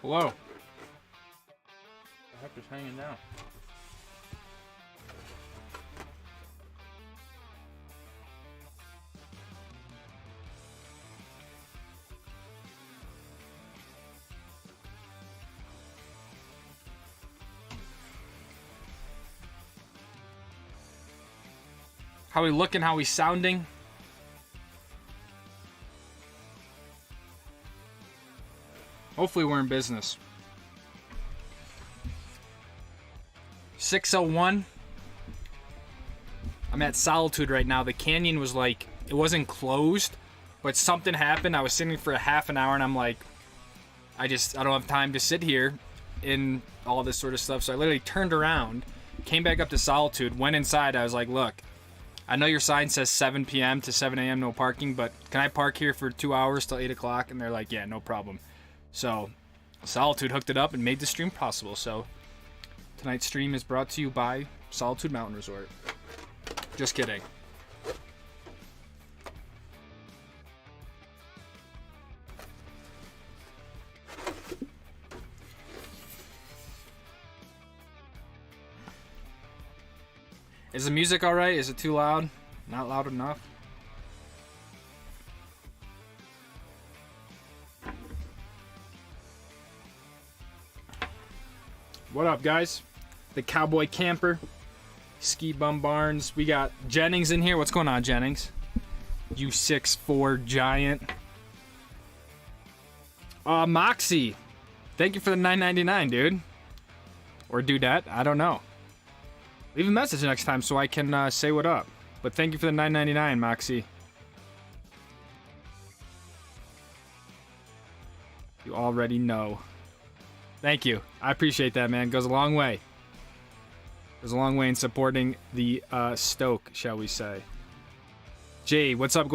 Hello. The heck is hanging down? How we looking? How we sounding? Hopefully we're in business. 6:01. I'm at Solitude right now. The canyon was like, it wasn't closed, but something happened. I was sitting for a half an hour and I'm like, I don't have time to sit here in all this sort of stuff. So I literally turned around, came back up to Solitude, went inside. I was like, look, I know your sign says 7 p.m. to 7 a.m. no parking, but can I park here for 2 hours till 8 o'clock? And they're like, yeah, no problem. So Solitude hooked it up and made the stream possible. So tonight's stream is brought to you by Solitude Mountain Resort. Just kidding. Is the music alright? Is it too loud? Not loud enough? What up, guys? The Cowboy Camper, Ski Bum Barnes. We got Jennings in here. What's going on, Jennings? You 6'4" giant. Moxie. Thank you for the $9.99, dude. Or dudette. I don't know. Leave a message next time so I can say what up. But thank you for the $9.99, Moxie. You already know. Thank you. I appreciate that, man. Goes a long way. Goes a long way in supporting the Stoke, shall we say. Jay, what's up?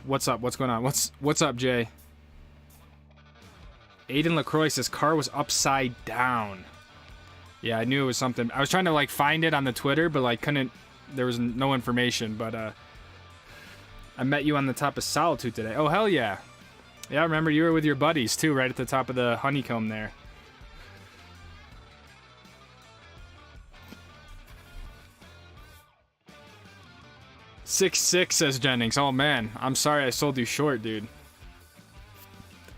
What's up? What's going on? What's up, Jay? Aiden LaCroix says car was upside down. Yeah, I knew it was something. I was trying to like find it on the Twitter, but like couldn't. There was no information. But I met you on the top of Solitude today. Oh hell yeah! Yeah, I remember you were with your buddies too, right at the top of the honeycomb there. "6'6" says Jennings. Oh man, I'm sorry I sold you short, dude.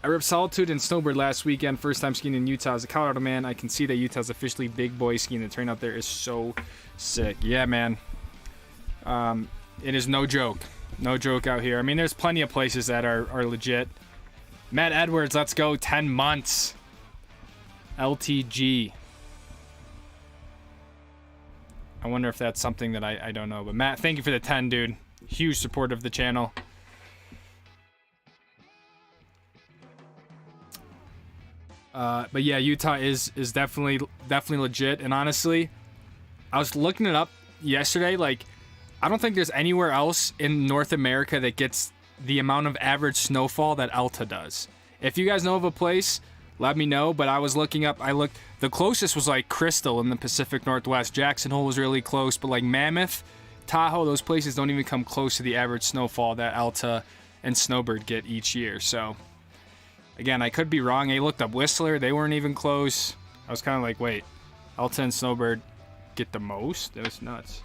I ripped Solitude and Snowbird last weekend. First time skiing in Utah as a Colorado man. I can see that Utah's officially big boy skiing. The terrain out there is so sick. Yeah, man. It is no joke. No joke out here. I mean, there's plenty of places that are legit. Matt Edwards, let's go. 10 months. LTG. I wonder if that's something that I don't know. But Matt, thank you for the 10, dude. Huge support of the channel. But yeah, Utah is definitely legit. And honestly, I was looking it up yesterday. Like, I don't think there's anywhere else in North America that gets the amount of average snowfall that Alta does. If you guys know of a place, let me know. But I was looking up. The closest was like Crystal in the Pacific Northwest. Jackson Hole was really close, but like Mammoth, Tahoe, those places don't even come close to the average snowfall that Alta and Snowbird get each year. So. Again, I could be wrong. I looked up Whistler. They weren't even close. I was kind of like, wait. Alta and Snowbird get the most? That was nuts.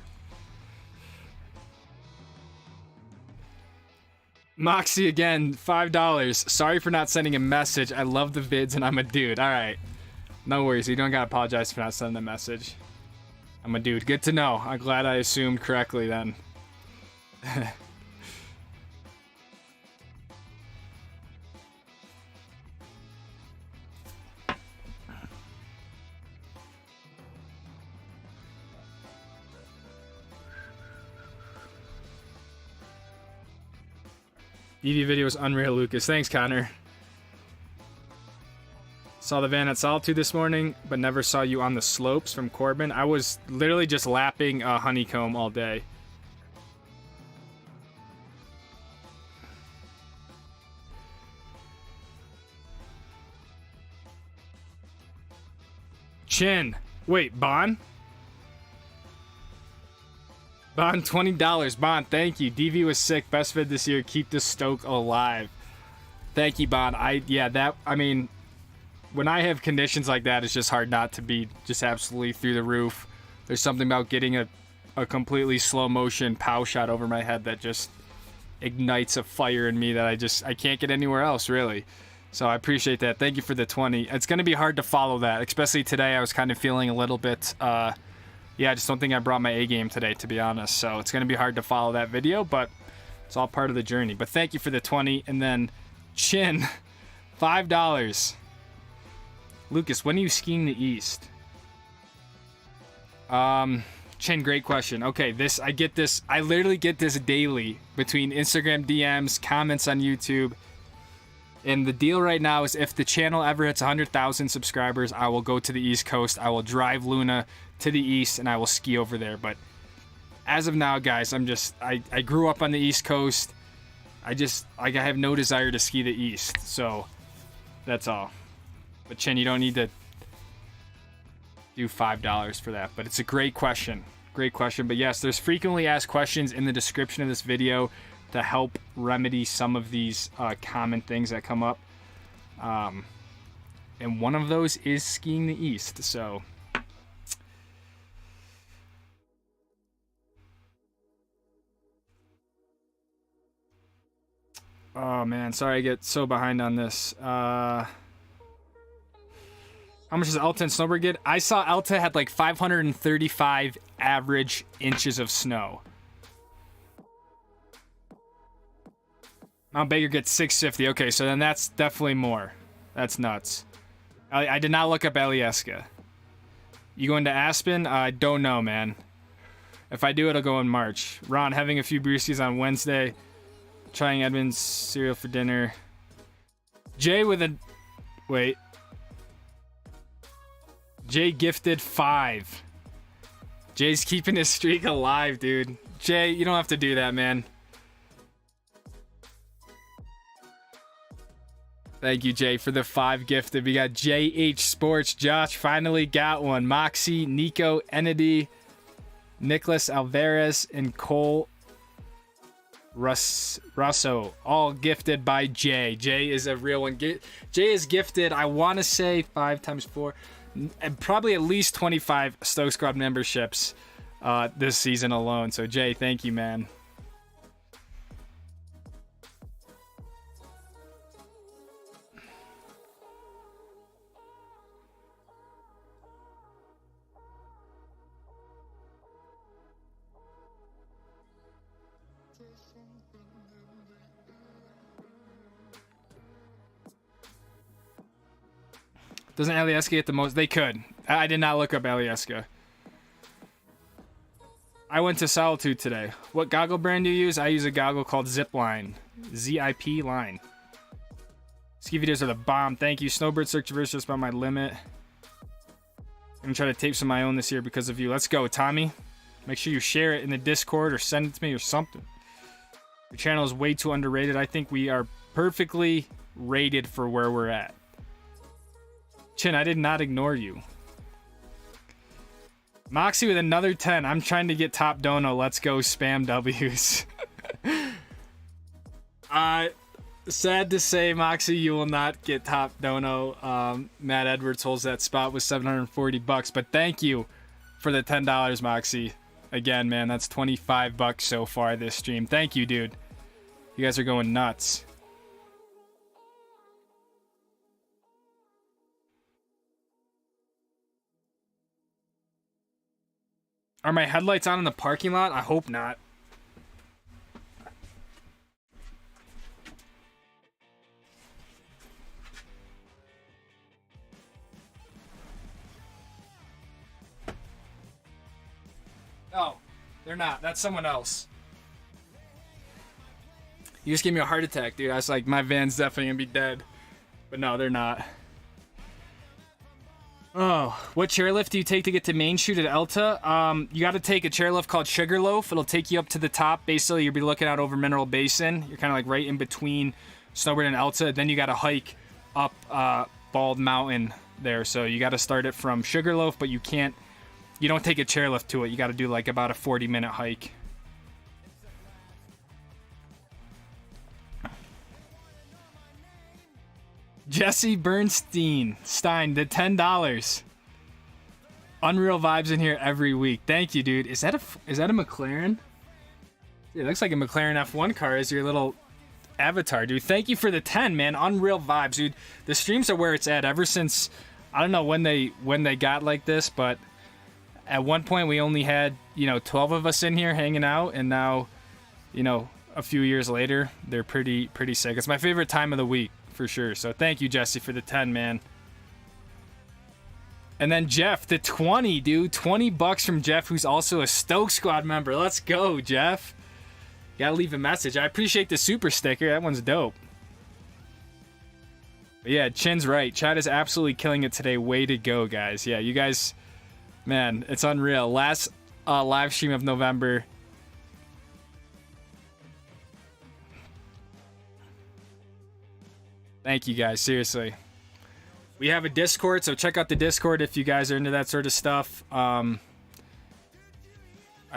Moxie again, $5. Sorry for not sending a message. I love the vids and I'm a dude. All right. No worries. You don't got to apologize for not sending a message. I'm a dude. Good to know. I'm glad I assumed correctly then. EV video was unreal, Lucas. Thanks, Connor. Saw the van at Solitude this morning, but never saw you on the slopes from Corbin. I was literally just lapping honeycomb all day. Chin. Wait, Bon? Bon, $20. Bon, thank you. DV was sick. Best vid this year. Keep the Stoke alive. Thank you, Bon. I mean, when I have conditions like that, it's just hard not to be just absolutely through the roof. There's something about getting a completely slow motion POW shot over my head that just ignites a fire in me that I can't get anywhere else, really. So I appreciate that. Thank you for the 20. It's going to be hard to follow that, especially today. I was kind of feeling a little bit, I just don't think I brought my A game today, to be honest. So it's going to be hard to follow that video, but it's all part of the journey. But thank you for the 20. And then Chin, $5. Lucas, when are you skiing the East? Chin, great question. Okay, I literally get this daily between Instagram DMs, comments on YouTube. And the deal right now is if the channel ever hits 100,000 subscribers, I will go to the East Coast. I will drive Luna to the East and I will ski over there. But as of now, guys, I grew up on the East Coast. I have no desire to ski the East. So that's all. But Chin, you don't need to do $5 for that. But it's a great question. Great question. But yes, there's frequently asked questions in the description of this video to help remedy some of these common things that come up. And one of those is skiing the East. So oh man, sorry I get so behind on this. How much does Alta and Snowbird get? I saw Alta had like 535 average inches of snow. Mount Baker gets 650. Okay, so then that's definitely more. That's nuts. I did not look up Alyeska. You going to Aspen? I don't know, man. If I do, it'll go in March. Ron, having a few brewskis on Wednesday. Trying Edmund's cereal for dinner. Jay with a... Wait. Jay gifted 5. Jay's keeping his streak alive, dude. Jay, you don't have to do that, man. Thank you, Jay, for the 5 gifted. We got JH Sports. Josh finally got one. Moxie, Nico, Enedy, Nicholas Alvarez, and Cole Russo. All gifted by Jay. Jay is a real one. Jay is gifted, I want to say, 5 times 4. Probably at least 25 Stoke Squad memberships this season alone. So, Jay, thank you, man. Doesn't Alyeska get the most? They could. I did not look up Alyeska. I went to Solitude today. What goggle brand do you use? I use a goggle called Zipline. ZIP line. Ski videos are the bomb. Thank you. Snowbird search versus about my limit. I'm going to try to tape some of my own this year because of you. Let's go, Tommy. Make sure you share it in the Discord or send it to me or something. Your channel is way too underrated. I think we are perfectly rated for where we're at. Chin, I did not ignore you. Moxie with another 10. I'm trying to get top dono. Let's go spam W's. Sad to say, Moxie, you will not get top dono. Matt Edwards holds that spot with $740, but thank you for the $10, Moxie. Again, man, that's $25 so far this stream. Thank you, dude. You guys are going nuts. Are my headlights on in the parking lot? I hope not. No, they're not. That's someone else. You just gave me a heart attack, dude. I was like, my van's definitely gonna be dead. But no, they're not. Oh, what chairlift do you take to get to Main Chute at Elta? You got to take a chairlift called Sugarloaf. It'll take you up to the top. Basically, you'll be looking out over Mineral Basin. You're kind of like right in between Snowbird and Elta. Then you got to hike up Bald Mountain there. So you got to start it from Sugarloaf, but you don't take a chairlift to it. You got to do like about a 40-minute hike. Jesse Bernstein Stein, the $10. Unreal vibes in here every week. Thank you, dude. Is that a McLaren? It looks like a McLaren F1 car as your little avatar, dude. Thank you for the 10, man. Unreal vibes, dude. The streams are where it's at ever since, I don't know when they got like this, but at one point we only had, 12 of us in here hanging out, and now, a few years later, they're pretty sick. It's my favorite time of the week for sure. So thank you, Jesse, for the 10, man. And then Jeff, the 20, dude. $20 from Jeff, who's also a Stoke Squad member. Let's go, Jeff. Gotta leave a message. I appreciate the super sticker. That one's dope. But yeah, Chin's right. Chad is absolutely killing it today. Way to go, guys. Yeah, you guys, man, it's unreal. Last live stream of November. Thank you, guys. Seriously. We have a Discord, so check out the Discord if you guys are into that sort of stuff. I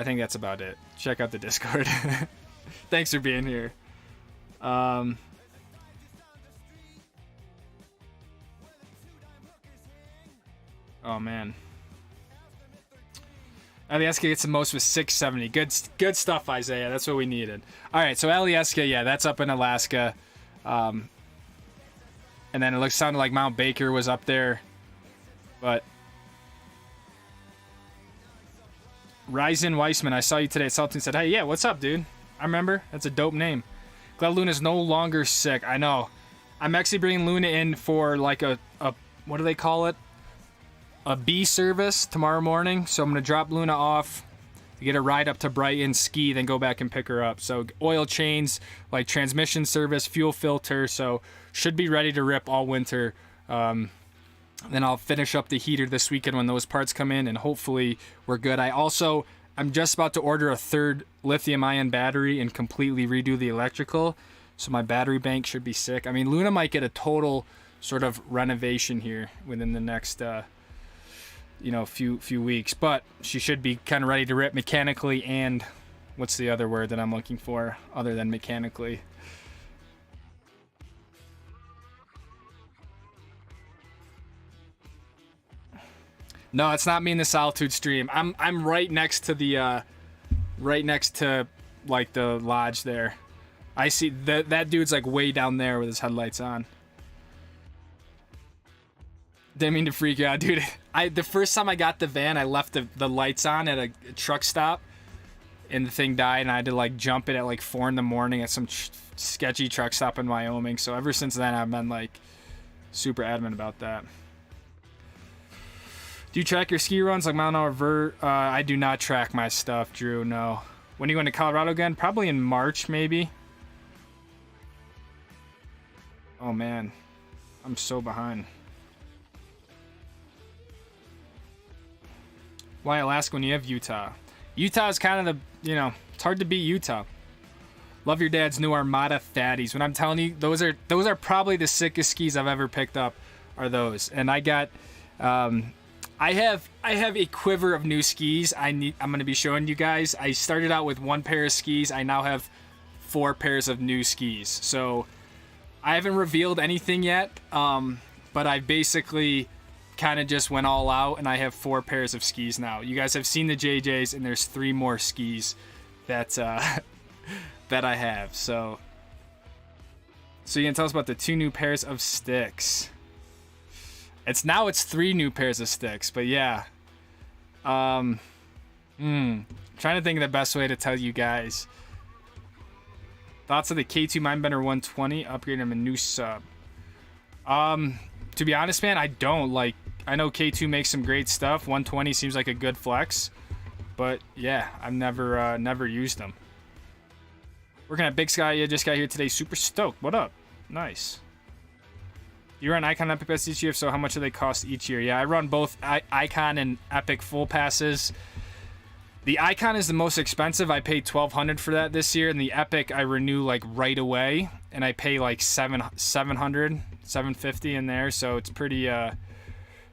think that's about it. Check out the Discord. Thanks for being here. Oh, man. Alieska gets the most with 670. Good stuff, Isaiah. That's what we needed. All right, so Alieska, yeah, that's up in Alaska. And then it sounded like Mount Baker was up there. But Ryzen Weissman, I saw you today at Salton, said, hey, yeah, what's up, dude? I remember. That's a dope name. Glad Luna's no longer sick. I know. I'm actually bringing Luna in for like a what do they call it? A B service tomorrow morning. So I'm going to drop Luna off to get a ride up to Brighton, ski, then go back and pick her up. So oil change, like transmission service, fuel filter. So should be ready to rip all winter. Then I'll finish up the heater this weekend when those parts come in, and hopefully we're good. I'm just about to order a third lithium-ion battery and completely redo the electrical. So my battery bank should be sick. I mean, Luna might get a total sort of renovation here within the next few weeks, but she should be kind of ready to rip mechanically, and what's the other word that I'm looking for other than mechanically? No, it's not me in the Solitude stream. I'm right next to the like the lodge there. I see that dude's like way down there with his headlights on. Didn't mean to freak you out, dude. The first time I got the van, I left the lights on at a truck stop, and the thing died, and I had to like jump it at like 4 a.m. at some sketchy truck stop in Wyoming. So ever since then, I've been like super adamant about that. Do you track your ski runs like Mount Hour? I do not track my stuff, Drew. No. When are you going to Colorado again? Probably in March, maybe. Oh man, I'm so behind. Why Alaska when you have Utah? Utah is kind of the, it's hard to beat Utah. Love your dad's new Armada fatties. When I'm telling you, those are probably the sickest skis I've ever picked up. Are those? And I got, I have a quiver of new skis. I'm going to be showing you guys. I started out with 1 pair of skis. I now have 4 pairs of new skis. So I haven't revealed anything yet, but I basically kind of just went all out, and I have 4 pairs of skis now. You guys have seen the JJs, and there's 3 more skis that that I have. So you can tell us about the 2 new pairs of sticks. It's 3 new pairs of sticks, but yeah. Trying to think of the best way to tell you guys. Thoughts of the K2 Mindbender 120, upgrade him a new sub. To be honest, man, I don't. Like, I know K2 makes some great stuff. 120 seems like a good flex, but yeah, I've never used them. Working at Big Sky, just got here today. Super stoked. What up? Nice. You run Icon Epic Pass each year, so how much do they cost each year? Yeah, I run both Icon and Epic full passes. The Icon is the most expensive. I paid $1,200 for that this year, and the Epic I renew like right away, and I pay like $750 in there, so it's pretty.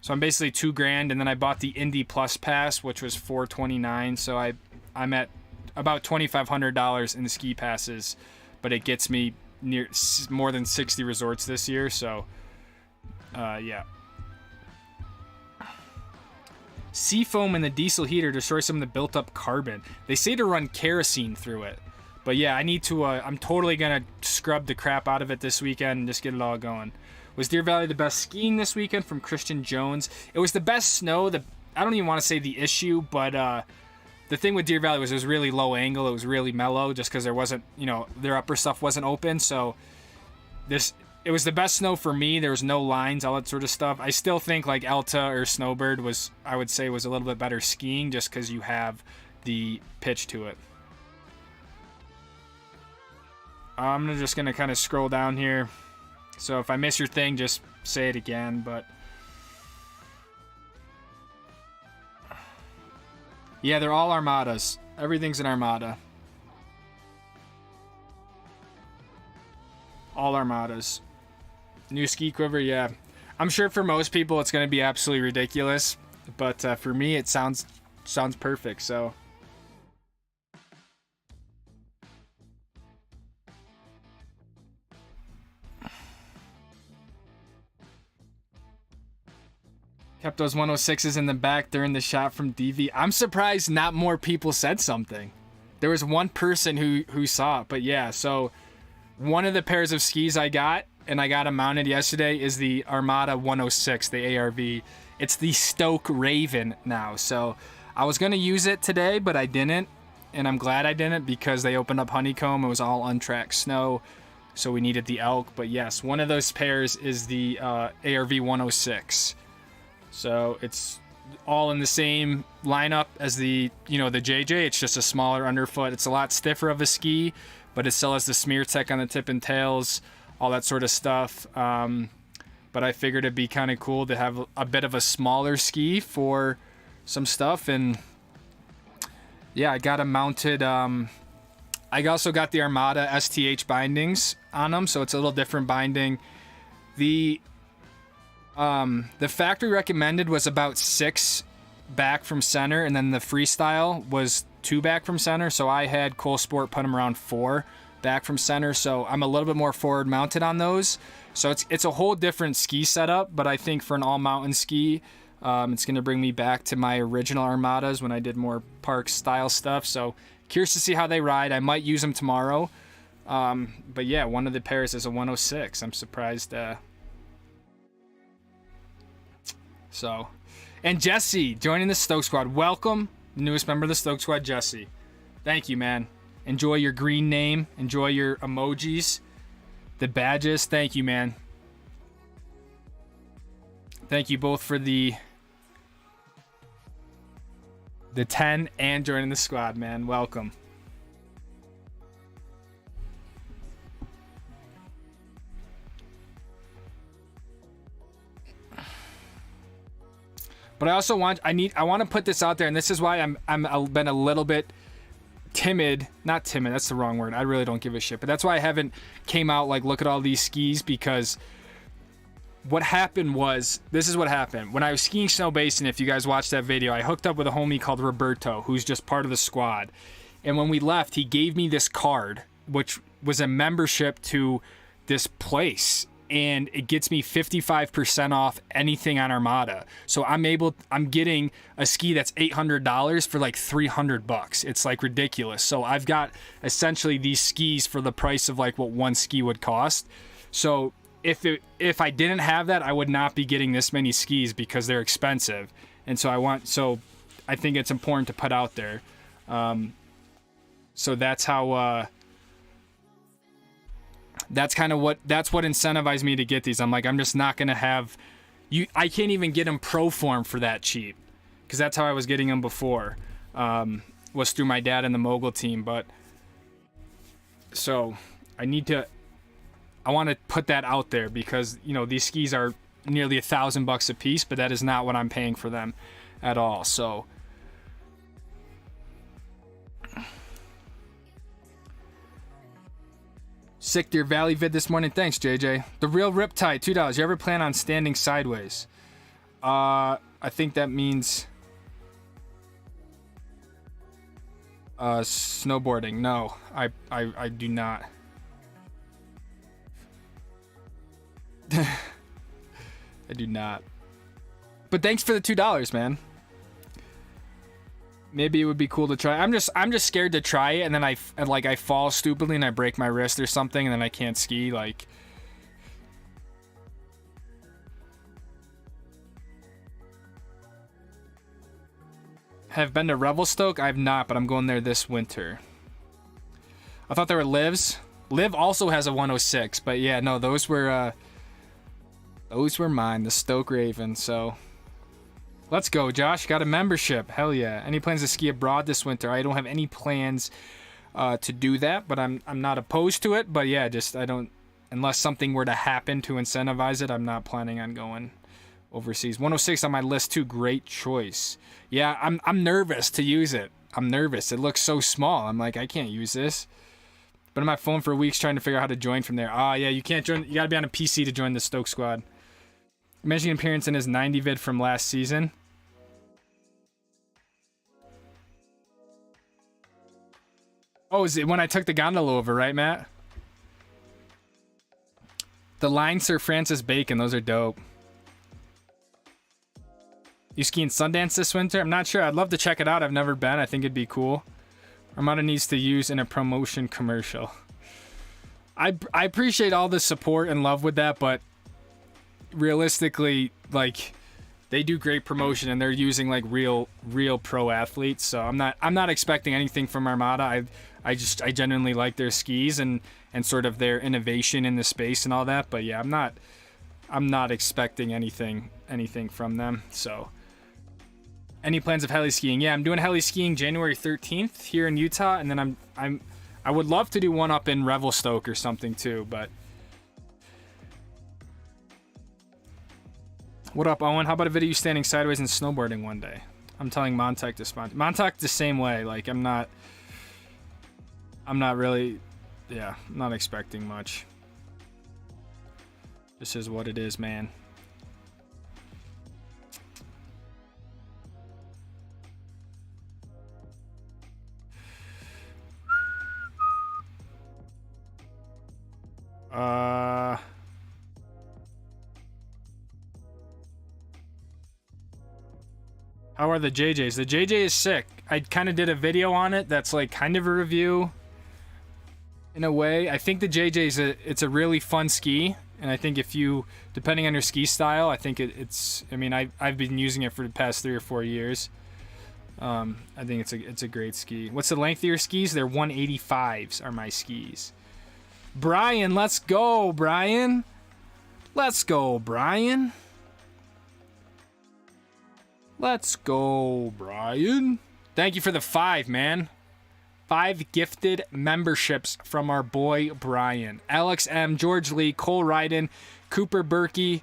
So I'm basically $2,000, and then I bought the Indie Plus Pass, which was $429. So I'm at about $2,500 in the ski passes, but it gets me near more than 60 resorts this year, so Yeah. Sea foam in the diesel heater destroys some of the built up carbon. They say to run kerosene through it. But yeah, I need to, I'm totally going to scrub the crap out of it this weekend and just get it all going. Was Deer Valley the best skiing this weekend? From Christian Jones. It was the best snow. I don't even want to say the issue, but the thing with Deer Valley was it was really low angle. It was really mellow just because there wasn't, their upper stuff wasn't open. So it was the best snow for me. There was no lines, all that sort of stuff. I still think like Alta or Snowbird I would say was a little bit better skiing just because you have the pitch to it. I'm just going to kind of scroll down here. So if I miss your thing, just say it again, but yeah, they're all Armadas. Everything's an Armada. All Armadas. New ski quiver, yeah. I'm sure for most people it's going to be absolutely ridiculous, but for me it sounds perfect, so. Kept those 106s in the back during the shot from DV. I'm surprised not more people said something. There was one person who saw it, but yeah, so one of the pairs of skis I got, and I got them mounted yesterday, is the Armada 106, the ARV. It's the Stoke Raven now, so I was going to use it today, but I didn't, and I'm glad I didn't because they opened up honeycomb. It was all untracked snow, so we needed the elk, but yes, one of those pairs is the ARV 106. So it's all in the same lineup as the JJ. It's just a smaller underfoot. It's a lot stiffer of a ski, but it still has the smear tech on the tip and tails, all that sort of stuff. But I figured it'd be kind of cool to have a bit of a smaller ski for some stuff. And yeah, I got them mounted. I also got the Armada STH bindings on them, so it's a little different binding. The factory recommended was about 6 back from center, and then the freestyle was 2 back from center. So I had Cole Sport put them around 4 back from center. So I'm a little bit more forward mounted on those. So it's a whole different ski setup, but I think for an all mountain ski, it's going to bring me back to my original Armadas when I did more park style stuff. So curious to see how they ride. I might use them tomorrow. But yeah, one of the pairs is a 106. I'm surprised, So, and Jesse joining the Stoke Squad. Welcome, newest member of the Stoke Squad, Jesse. Thank you, man. Enjoy your green name. Enjoy your emojis, the badges. Thank you, man. Thank you both for the 10 and joining the squad, man. Welcome. But I also want to put this out there, and this is why I've been a little bit timid. Not timid, that's the wrong word. I really don't give a shit. But that's why I haven't came out like, look at all these skis, because what happened was, this is what happened. When I was skiing Snow Basin, if you guys watched that video, I hooked up with a homie called Roberto, who's just part of the squad. And when we left, he gave me this card, which was a membership to this place. And it gets me 55% off anything on Armada. So I'm getting a ski that's $800 for like $300. It's like ridiculous. So I've got essentially these skis for the price of like what one ski would cost. So if I didn't have that, I would not be getting this many skis because they're expensive. And so I think it's important to put out there. So that's how, that's what incentivized me to get these. I'm like, I'm just not going to have I can't even get them pro form for that cheap, because that's how I was getting them before, was through my dad and the mogul team. But so I want to put that out there, because these skis are nearly $1,000 a piece, but that is not what I'm paying for them at all. So sick Deer Valley vid this morning. Thanks, JJ. The real Riptide, $2. You ever plan on standing sideways? I think that means snowboarding. No, I do not. do not. But thanks for the $2, man. Maybe it would be cool to try. I'm just scared to try it, and then I fall stupidly and I break my wrist or something, and then I can't ski. Like, have been to Revelstoke? I have not, but I'm going there this winter. I thought there were Livs. Liv also has a 106, but yeah, no, those were mine, the Stoke Ravens. So let's go, Josh. Got a membership. Hell yeah. Any plans to ski abroad this winter? I don't have any plans to do that, but I'm not opposed to it. But yeah, just I don't, unless something were to happen to incentivize it, I'm not planning on going overseas. 106 on my list too. Great choice. Yeah, I'm nervous to use it. I'm nervous. It looks so small. I'm like, I can't use this. Been on my phone for weeks trying to figure out how to join from there. Ah, yeah, you can't join. You gotta be on a PC to join the Stoke squad. Mentioning appearance in his 90 vid from last season. Oh, is it when I took the gondola over, right, Matt? The line Sir Francis Bacon, those are dope. You skiing Sundance this winter? I'm not sure. I'd love to check it out. I've never been. I think it'd be cool. Armada needs to use in a promotion commercial. I appreciate all the support and love with that, but realistically, like, they do great promotion and they're using like real pro athletes. So I'm not expecting anything from Armada. I genuinely like their skis and sort of their innovation in the space and all that. But yeah, I'm not expecting anything from them. So. Any plans of heli skiing? Yeah, I'm doing heli skiing January 13th here in Utah, and then I would love to do one up in Revelstoke or something too, but what up, Owen? How about a video you standing sideways and snowboarding one day? I'm telling Montek to sponsor. Montek the same way. Like I'm not really, yeah, I'm not expecting much. This is what it is, man. How are the JJs? The JJ is sick. I kind of did a video on it that's like kind of a review in a way. I think the JJ it's a really fun ski, and I think if you, depending on your ski style, I think it's I mean I've been using it for the past 3 or 4 years. I think it's a great ski. What's the length of your skis? They're 185s are my skis. Brian, let's go, Brian. Let's go, Brian. Let's go, Brian. Thank you for the 5, man. 5 gifted memberships from our boy, Brian. Alex M., George Lee, Cole Ryden, Cooper Berkey.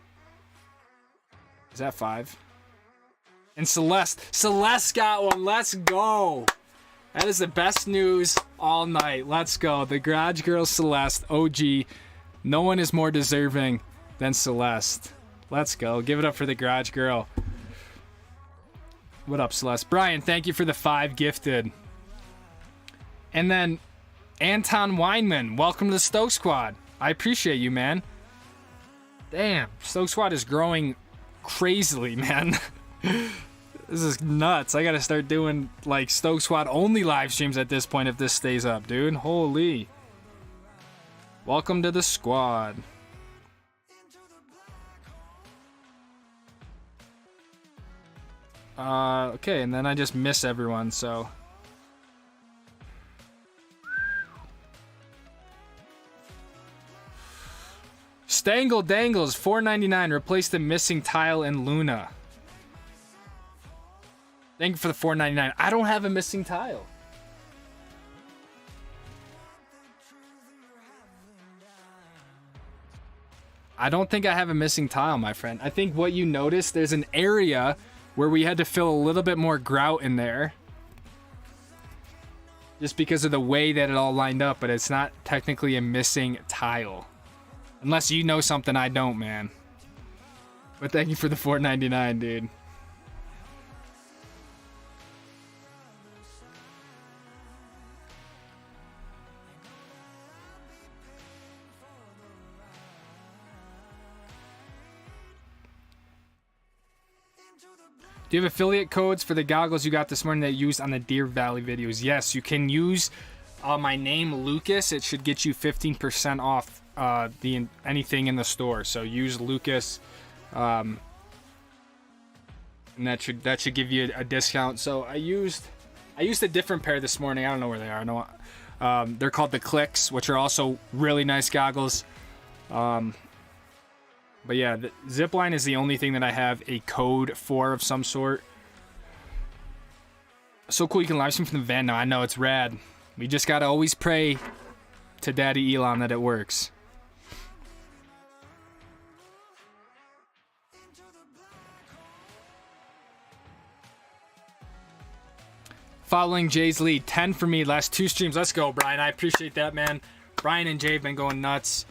Is that 5? And Celeste. Celeste got one. Let's go. That is the best news all night. Let's go. The Garage Girl Celeste, OG. No one is more deserving than Celeste. Let's go. Give it up for the Garage Girl. What up, Celeste? Brian, thank you for the 5 gifted. And then Anton Weinman, welcome to the Stoke Squad. I appreciate you, man. Damn, Stoke Squad is growing crazily, man. This is nuts. I gotta start doing like Stoke Squad only live streams at this point if this stays up, dude. Holy. Welcome to the squad. Okay, and then I just miss everyone, so. Stangle Dangles, $4.99. Replace the missing tile in Luna. Thank you for the $4.99. I don't have a missing tile. I don't think I have a missing tile, my friend. I think what you noticed, there's an area where we had to fill a little bit more grout in there. Just because of the way that it all lined up, but it's not technically a missing tile. Unless you know something I don't, man. But thank you for the $4.99, dude. Do you have affiliate codes for the goggles you got this morning that you used on the Deer Valley videos? Yes, you can use my name, Lucas. It should get you 15% off anything in the store. So use Lucas, and that should give you a discount. So I used a different pair this morning. I don't know where they are. I know they're called the Clicks, which are also really nice goggles. But yeah, the Zipline is the only thing that I have a code for of some sort. So cool, you can live stream from the van now. I know, it's rad. We just gotta always pray to Daddy Elon that it works. Following Jay's lead, 10 for me, last 2 streams. Let's go, Brian. I appreciate that, man. Brian and Jay have been going nuts.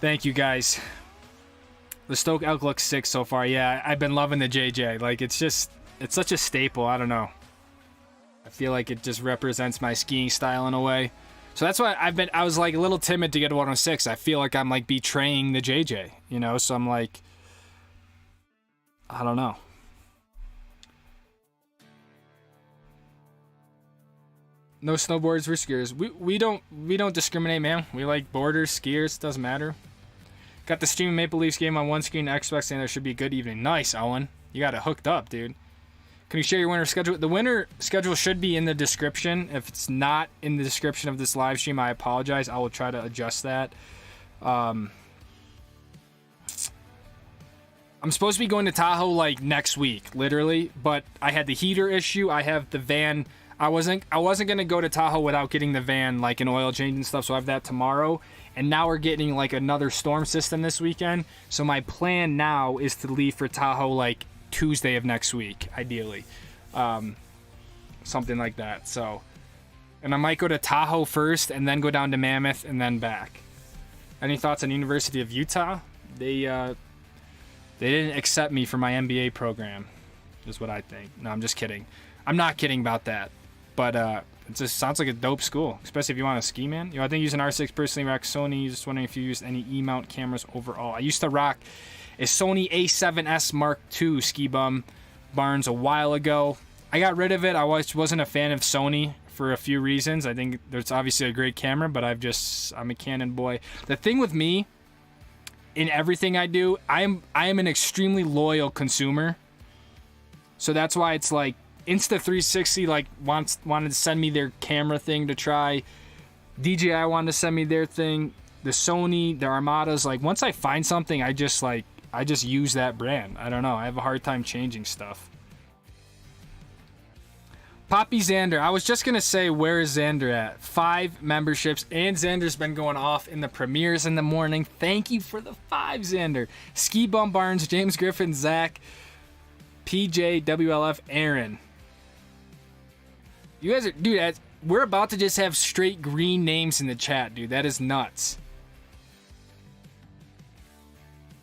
Thank you, guys. The Stoke elk looks sick so far. Yeah, I've been loving the JJ. Like, it's such a staple. I don't know. I feel like it just represents my skiing style in a way. So that's why I was like a little timid to get a 106. I feel like I'm like betraying the JJ, you know? So I'm like, I don't know. No snowboards for skiers. We don't discriminate, man. We like boarders, skiers, doesn't matter. Got the stream Maple Leafs game on one screen, Xbox, and there should be a good evening. Nice, Owen. You got it hooked up, dude. Can you share your winter schedule? The winter schedule should be in the description. If it's not in the description of this live stream, I apologize. I will try to adjust that. I'm supposed to be going to Tahoe like next week, literally, but I had the heater issue. I have the van. I wasn't gonna go to Tahoe without getting the van like an oil change and stuff, so I have that tomorrow. And now we're getting like another storm system this weekend. So my plan now is to leave for Tahoe like Tuesday of next week, ideally. Something like that. So, and I might go to Tahoe first and then go down to Mammoth and then back. Any thoughts on University of Utah? They didn't accept me for my MBA program, is what I think. No, I'm just kidding. I'm not kidding about that. But it just sounds like a dope school, especially if you want to ski, man. You know, I think using R6 personally, rock Sony. Just wondering if you used any E-mount cameras overall. I used to rock a Sony A7S Mark II ski bum Barnes a while ago. I got rid of it. I wasn't a fan of Sony for a few reasons. I think there's obviously a great camera, but I'm a Canon boy. The thing with me, in everything I do, I am an extremely loyal consumer. So that's why it's like Insta360 like wanted to send me their camera thing to try. DJI wanted to send me their thing. The Sony, the Armadas, like once I find something, I just use that brand. I don't know. I have a hard time changing stuff. Poppy Xander. I was just going to say, where is Xander at? 5 memberships, and Xander's been going off in the premieres in the morning. Thank you for the 5, Xander. Ski Bum Barnes, James Griffin, Zach, PJ, WLF, Aaron. You guys are, dude, we're about to just have straight green names in the chat, dude. That is nuts.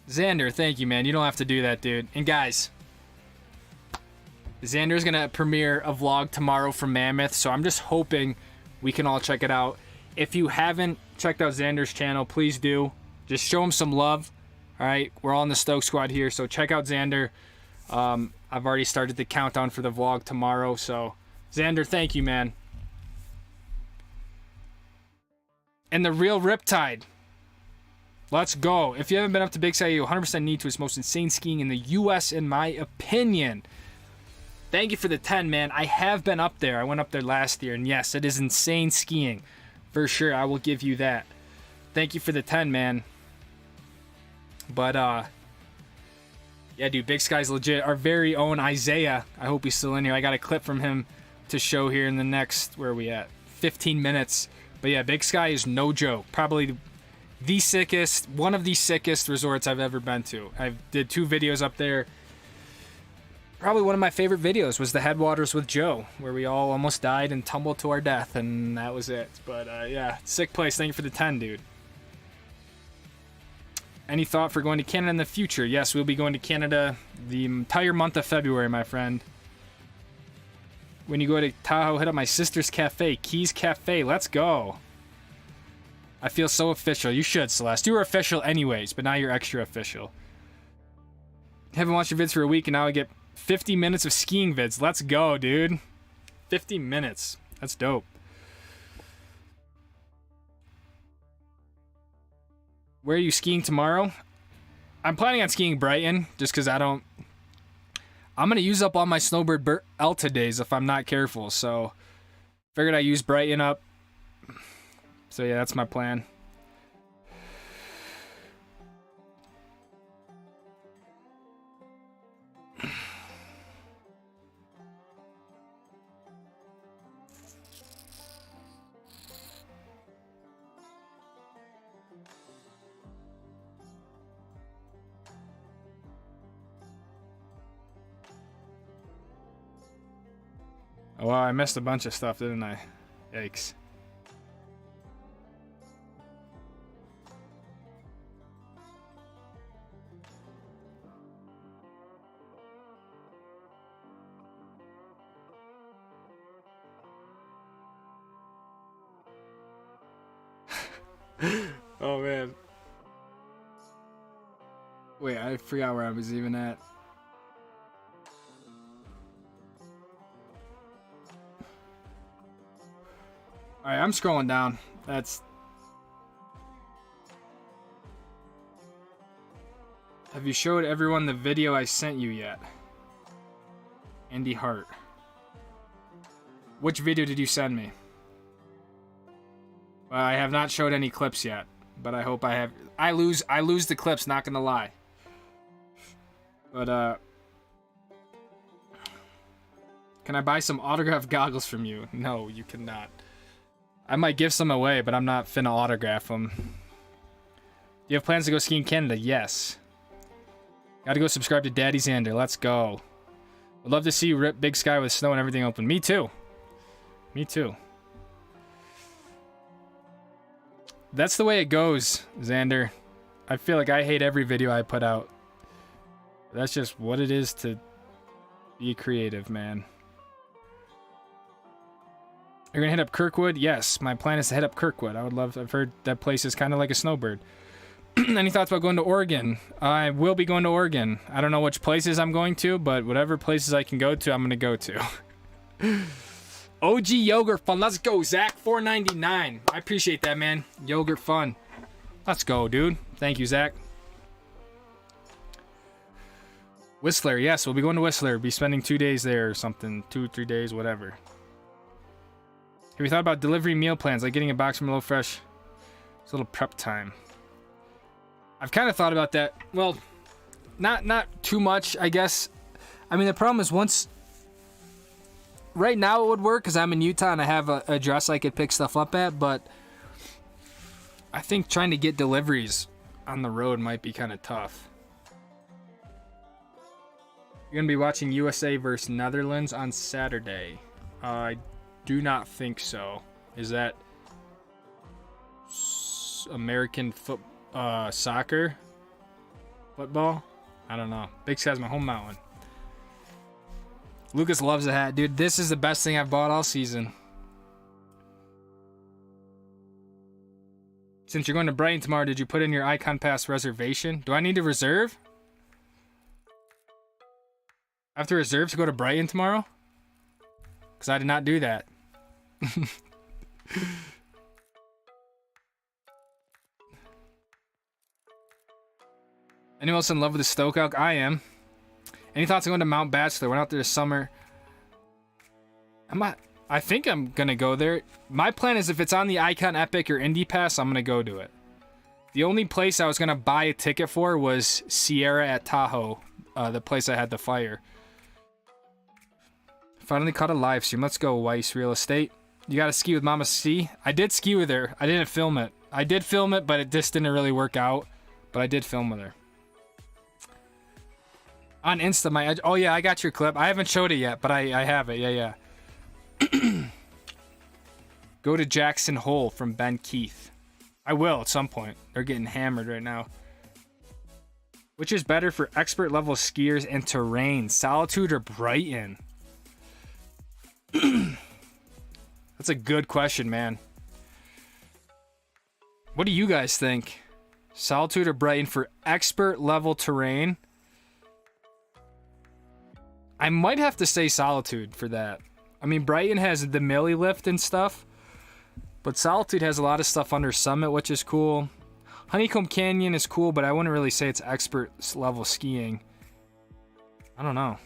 Xander, thank you, man. You don't have to do that, dude. And guys, Xander's going to premiere a vlog tomorrow from Mammoth, so I'm just hoping we can all check it out. If you haven't checked out Xander's channel, please do. Just show him some love. All right, we're all in the Stoke squad here, so check out Xander. I've already started the countdown for the vlog tomorrow, so Xander, thank you, man. And the real Riptide. Let's go. If you haven't been up to Big Sky, you 100% need to. It's the most insane skiing in the U.S., in my opinion. Thank you for the 10, man. I have been up there. I went up there last year, and yes, it is insane skiing. For sure, I will give you that. Thank you for the 10, man. But, yeah, dude, Big Sky's legit. Our very own Isaiah, I hope he's still in here. I got a clip from him to show here in the next, where are we at? 15 minutes. But yeah, Big Sky is no joke. Probably the sickest, one of the sickest resorts I've ever been to. I did 2 videos up there. Probably one of my favorite videos was the Headwaters with Joe, where we all almost died and tumbled to our death, and that was it. But yeah, sick place. Thank you for the 10, dude. Any thought for going to Canada in the future? Yes, we'll be going to Canada the entire month of February, my friend. When you go to Tahoe, hit up my sister's cafe, Keys Cafe. Let's go. I feel so official. You should, Celeste. You were official anyways, but now you're extra official. Haven't watched your vids for a week, and now I get 50 minutes of skiing vids. Let's go, dude. 50 minutes. That's dope. Where are you skiing tomorrow? I'm planning on skiing Brighton, just because I'm going to use up all my snowbird Elta days if I'm not careful, so figured I use Brighton up. So yeah, that's my plan. Oh, wow, I missed a bunch of stuff, didn't I? Yikes. Oh, man. Wait, I forgot where I was even at. Alright, I'm scrolling down. That's... Have you showed everyone the video I sent you yet? Andy Hart. Which video did you send me? Well, I have not showed any clips yet, but I hope I have. I lose the clips, not gonna lie. But, can I buy some autographed goggles from you? No, you cannot. I might give some away, but I'm not finna autograph them. Do you have plans to go skiing in Canada? Yes. Gotta go subscribe to Daddy Xander. Let's go. Would love to see Rip Big Sky with snow and everything open. Me too. Me too. That's the way it goes, Xander. I feel like I hate every video I put out. That's just what it is to be creative, man. You're gonna hit up Kirkwood? Yes, my plan is to hit up Kirkwood. I've heard that place is kind of like a snowbird. Any thoughts about going to Oregon? I will be going to Oregon. I don't know which places I'm going to, but whatever places I can go to, I'm gonna go to. OG Yogurt Fun. Let's go, Zach. $4.99. I appreciate that, man. Yogurt Fun. Let's go, dude. Thank you, Zach. Whistler. Yes, we'll be going to Whistler. Be spending 2 days there or something. 2 or 3 days, whatever. Have you thought about delivery meal plans, like getting a box from HelloFresh? It's a little prep time. I've kind of thought about that. Well, not too much, I guess. I mean, the problem is once... Right now it would work because I'm in Utah and I have a address I could pick stuff up at, but I think trying to get deliveries on the road might be kind of tough. You're going to be watching USA versus Netherlands on Saturday. I do not think so. Is that American soccer? Football? I don't know. Big Sky's my home mountain. Lucas loves the hat. Dude, this is the best thing I've bought all season. Since you're going to Brighton tomorrow, did you put in your Icon Pass reservation? Do I need to reserve? I have to reserve to go to Brighton tomorrow? Because I did not do that. Anyone else in love with the Stoke elk? I am. Any thoughts on going to Mount Bachelor? Went out there this summer. I think I'm going to go there. My plan is if it's on the Icon Epic or Indie Pass, I'm going to go to it. The only place I was going to buy a ticket for was Sierra at Tahoe, the place I had the fire. Finally caught a live stream. Let's go, Weiss Real Estate. You got to ski with Mama C? I did ski with her. I didn't film it. I did film it, but it just didn't really work out. But I did film with her. On Insta, oh yeah, I got your clip. I haven't showed it yet, but I have it. Yeah. Go to Jackson Hole from Ben Keith. I will at some point. They're getting hammered right now. Which is better for expert level skiers and terrain? Solitude or Brighton? That's a good question, man. What do you guys think? Solitude or Brighton for expert level terrain? I might have to say Solitude for that. I mean, Brighton has the Millie lift and stuff, but Solitude has a lot of stuff under Summit, which is cool. Honeycomb Canyon is cool, but I wouldn't really say it's expert level skiing. I don't know.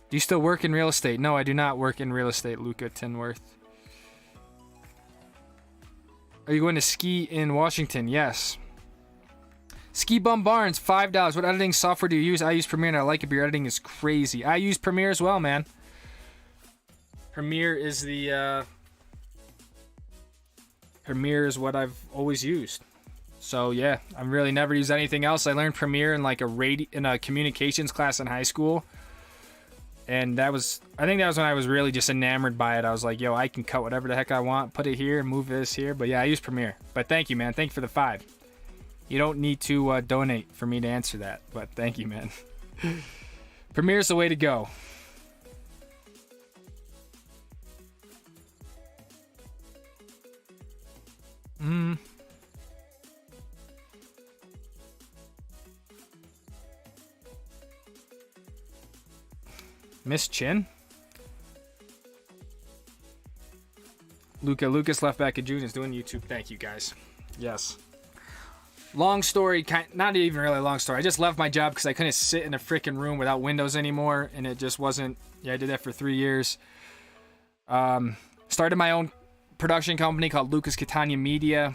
Do you still work in real estate? No, I do not work in real estate, Luca Tinworth. Are you going to ski in Washington? Yes. Ski Bum Barnes, $5. What editing software do you use? I use Premiere and I like it, but your editing is crazy. I use Premiere as well, man. Premiere is Premiere is what I've always used. So yeah, I've really never used anything else. I learned Premiere in like a communications class in high school. And I think that was when I was really just enamored by it. I was like, yo, I can cut whatever the heck I want, put it here, move this here. But yeah, I use Premiere. But thank you, man. Thank you for the 5. You don't need to donate for me to answer that, but thank you, man. Premiere's the way to go. Miss Chin? Lucas left back at June is doing YouTube. Thank you, guys. Yes. Long story, not even really a long story. I just left my job because I couldn't sit in a freaking room without windows anymore, and it just wasn't. Yeah, I did that for 3 years. Started my own production company called Lucas Catania Media.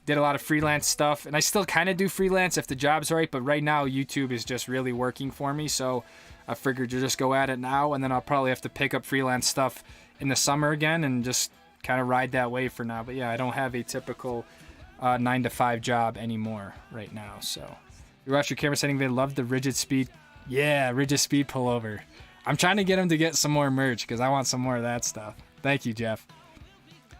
Did a lot of freelance stuff, and I still kind of do freelance if the job's right, but right now YouTube is just really working for me, so I figured to just go at it now, and then I'll probably have to pick up freelance stuff in the summer again and just kind of ride that wave for now. But yeah, I don't have a typical 9-to-5 job anymore right now. So you watch your camera setting, they love the rigid speed. Yeah, rigid speed pullover. I'm trying to get them to get some more merch because I want some more of that stuff. Thank you, Jeff.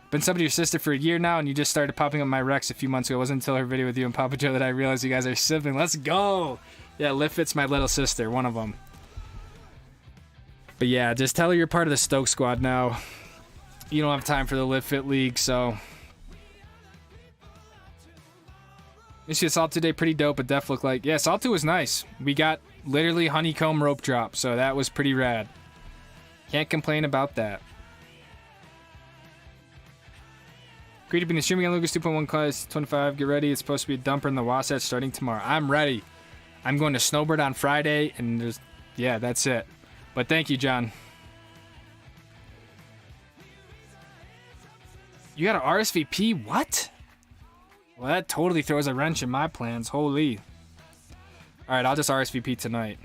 Been subbing to your sister for a year now, and you just started popping up my Rex a few months ago. It wasn't until her video with you and Papa Joe that I realized you guys are siblings. Let's go. Yeah, Liffit's my little sister, one of them. But yeah, just tell her you're part of the Stoke squad now. You don't have time for the Liffit League, so. You see Assault today, pretty dope, but Def looked like. Yeah, Assault 2 was nice. We got literally honeycomb rope drop, so that was pretty rad. Can't complain about that. Great to be in the streaming on Lucas 2.1 class 25. Get ready. It's supposed to be a dumper in the Wasatch starting tomorrow. I'm ready. I'm going to Snowbird on Friday, and yeah, that's it. But thank you, John. You got an RSVP? What? Well, that totally throws a wrench in my plans. Holy. All right, I'll just RSVP tonight.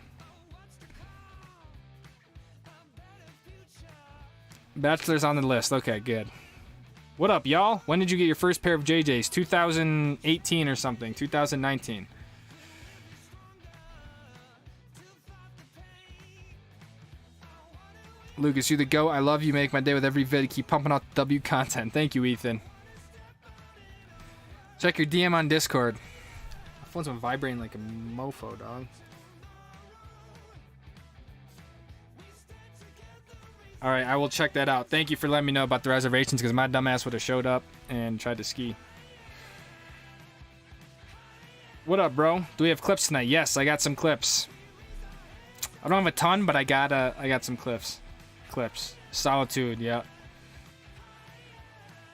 Bachelor's on the list. Okay, good. What up, y'all? When did you get your first pair of JJs? 2018 or something. 2019. Lucas, you the GOAT. I love you. Make my day with every vid. Keep pumping out W content. Thank you, Ethan. Check your DM on Discord. My phone's been vibrating like a mofo, dog. Alright, I will check that out. Thank you for letting me know about the reservations, because my dumbass would have showed up and tried to ski. What up, bro? Do we have clips tonight? Yes, I got some clips. I don't have a ton, but I got some clips. Solitude, yeah.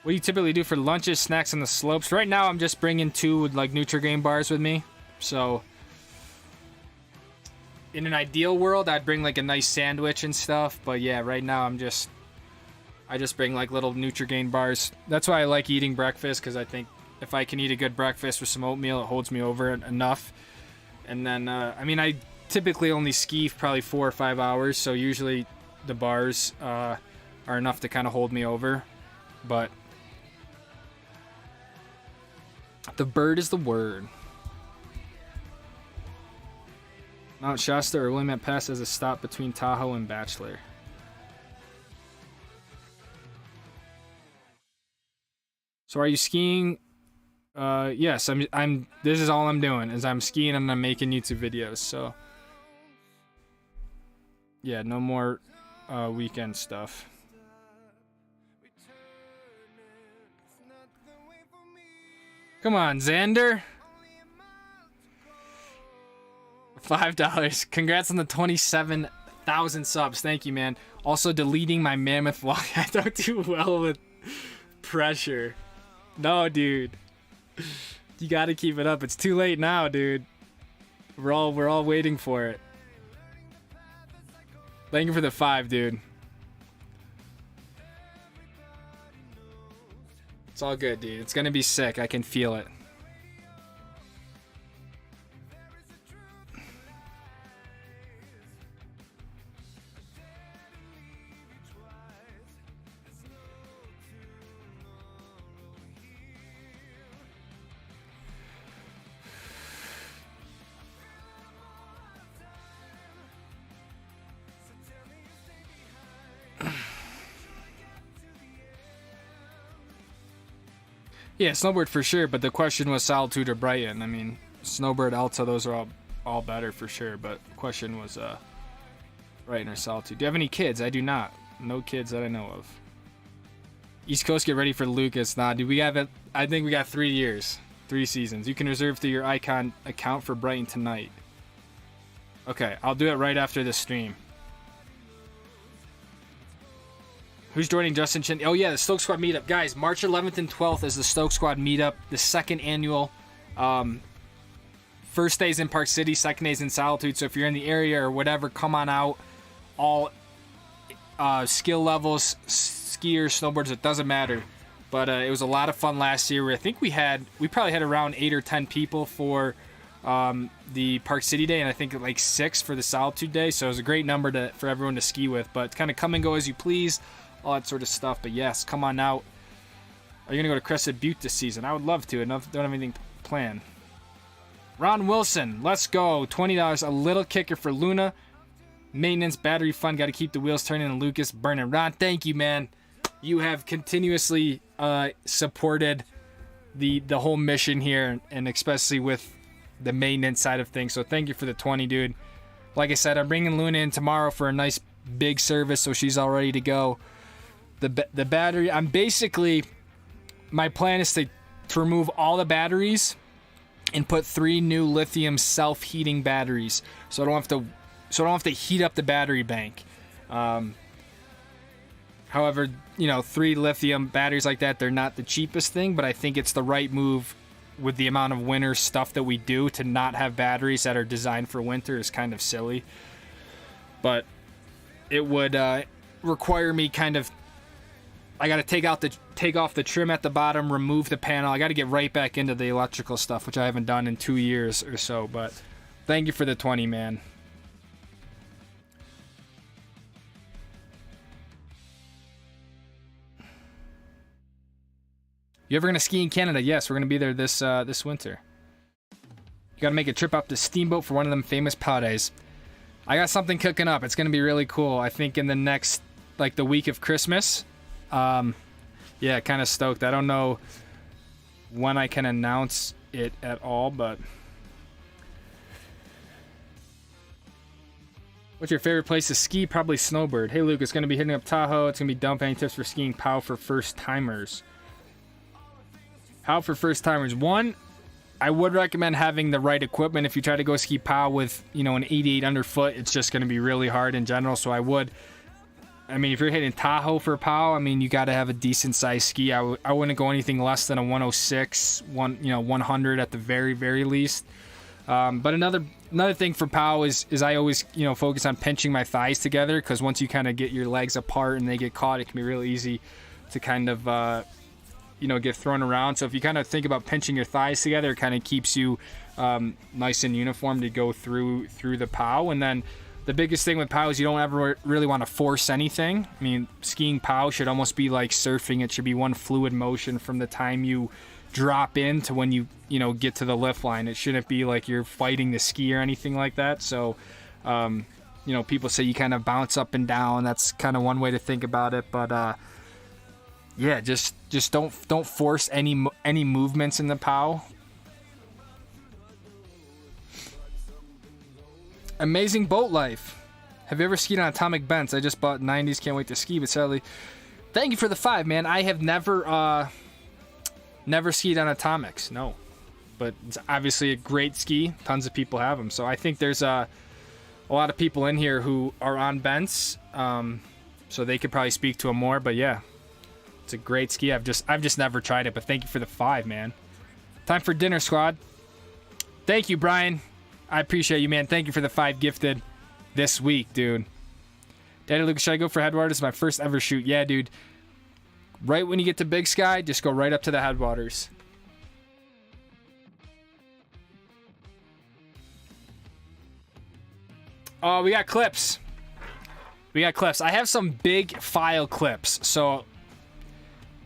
What do you typically do for lunches, snacks on the slopes? Right now, I'm just bringing 2 like Nutri-Grain bars with me. So, in an ideal world, I'd bring like a nice sandwich and stuff. But yeah, right now I just bring like little Nutri-Grain bars. That's why I like eating breakfast, because I think if I can eat a good breakfast with some oatmeal, it holds me over enough. And then, I mean, I typically only ski for probably 4 or 5 hours, so usually the bars are enough to kind of hold me over. But the bird is the word. Mount Shasta or Willamette Pass as a stop between Tahoe and Bachelor. So are you skiing? Yes, I'm this is all I'm doing, is I'm skiing and I'm making YouTube videos. So yeah, no more weekend stuff. Come on, Xander. $5. Congrats on the 27,000 subs. Thank you, man. Also deleting my mammoth vlog. I don't do well with pressure. No, dude. You gotta keep it up. It's too late now, dude. We're all waiting for it. Thank you for the 5, dude. It's all good, dude. It's gonna be sick. I can feel it. Yeah, snowbird for sure, but the question was Solitude or Brighton. I mean, snowbird, Alta, those are all better for sure, but the question was Brighton or Solitude. Do you have any kids? I do not. No kids that I know of. East Coast, get ready for Lucas. Nah, dude, we have it. I think we got 3 years, 3 seasons. You can reserve through your Icon account for Brighton tonight. Okay, I'll do it right after the stream. Who's joining Justin Chin? Oh, yeah, the Stoke Squad meetup. Guys, March 11th and 12th is the Stoke Squad meetup, the second annual. First day's in Park City, second day's in Solitude. So if you're in the area or whatever, come on out. All skill levels, skiers, snowboarders, it doesn't matter. But it was a lot of fun last year. I think we probably had around 8 or 10 people for the Park City day, and I think like 6 for the Solitude day. So it was a great number for everyone to ski with. But kind of come and go as you please. All that sort of stuff, but yes, come on out. Are you gonna go to Crested Butte this season? I would love to. I don't have anything planned. Ron Wilson, let's go. $20, a little kicker for Luna. Maintenance, battery fun. Got to keep the wheels turning. And Lucas burning. Ron, thank you, man. You have continuously supported the whole mission here, and especially with the maintenance side of things. So thank you for the 20, dude. Like I said, I'm bringing Luna in tomorrow for a nice big service, so she's all ready to go. The battery, my plan is to remove all the batteries and put 3 new lithium self-heating batteries, so I don't have to heat up the battery bank. However, 3 lithium batteries like that, they're not the cheapest thing, but I think it's the right move with the amount of winter stuff that we do. To not have batteries that are designed for winter is kind of silly, but it would require me I got to take off the trim at the bottom, remove the panel. I got to get right back into the electrical stuff, which I haven't done in 2 years or so. But thank you for the 20, man. You ever gonna ski in Canada? Yes, we're gonna be there this winter. You gotta make a trip up to Steamboat for one of them famous pow days. I got something cooking up. It's gonna be really cool. I think in the next, the week of Christmas. Yeah, kind of stoked. I don't know when I can announce it at all, but what's your favorite place to ski? Probably Snowbird. Hey, Luke, it's going to be hitting up Tahoe. It's going to be dump. Any tips for skiing POW for first timers? POW for first timers. One, I would recommend having the right equipment. If you try to go ski POW with, an 88 underfoot, it's just going to be really hard in general. So if you're hitting Tahoe for POW, you got to have a decent sized ski. I wouldn't go anything less than a 106, 100 at the very, very least. But another thing for POW is I always, focus on pinching my thighs together, because once you kind of get your legs apart and they get caught, it can be really easy to kind of, get thrown around. So if you kind of think about pinching your thighs together, it kind of keeps you nice and uniform to go through the POW. And then the biggest thing with POW is you don't ever really want to force anything. Skiing POW should almost be like surfing. It should be one fluid motion from the time you drop in to when you get to the lift line. It shouldn't be like you're fighting the ski or anything like that. So, people say you kind of bounce up and down. That's kind of one way to think about it. But yeah, just don't force any movements in the POW. Amazing boat life. Have you ever skied on atomic bents? I just bought 90s. Can't wait to ski, but sadly, thank you for the 5, man. I have never skied on atomics. No. but it's obviously a great ski. Tons of people have them. So I think there's a lot of people in here who are on Bents, so they could probably speak to them more. But yeah, it's a great ski. I've just never tried it, but thank you for the 5, man. Time for dinner, squad. Thank you, Brian. I appreciate you, man. Thank you for the 5 gifted this week, dude. Daddy Luke, should I go for headwaters? My first ever shoot. Yeah, dude. Right when you get to Big Sky, just go right up to the headwaters. Oh, we got clips. We got clips. I have some big file clips, so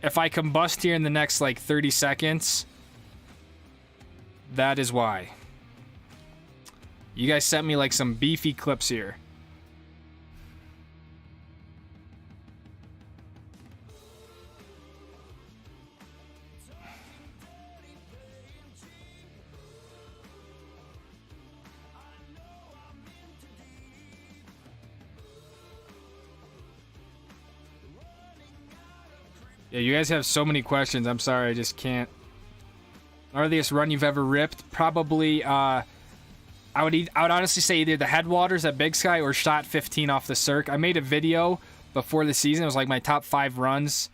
if I combust here in the next, like, 30 seconds, that is why. You guys sent me, like, some beefy clips here. Yeah, you guys have so many questions. I'm sorry, I just can't. Earliest run you've ever ripped? Probably, I would honestly say either the headwaters at Big Sky or shot 15 off the Cirque. I made a video before the season. It was like my top 5 runs.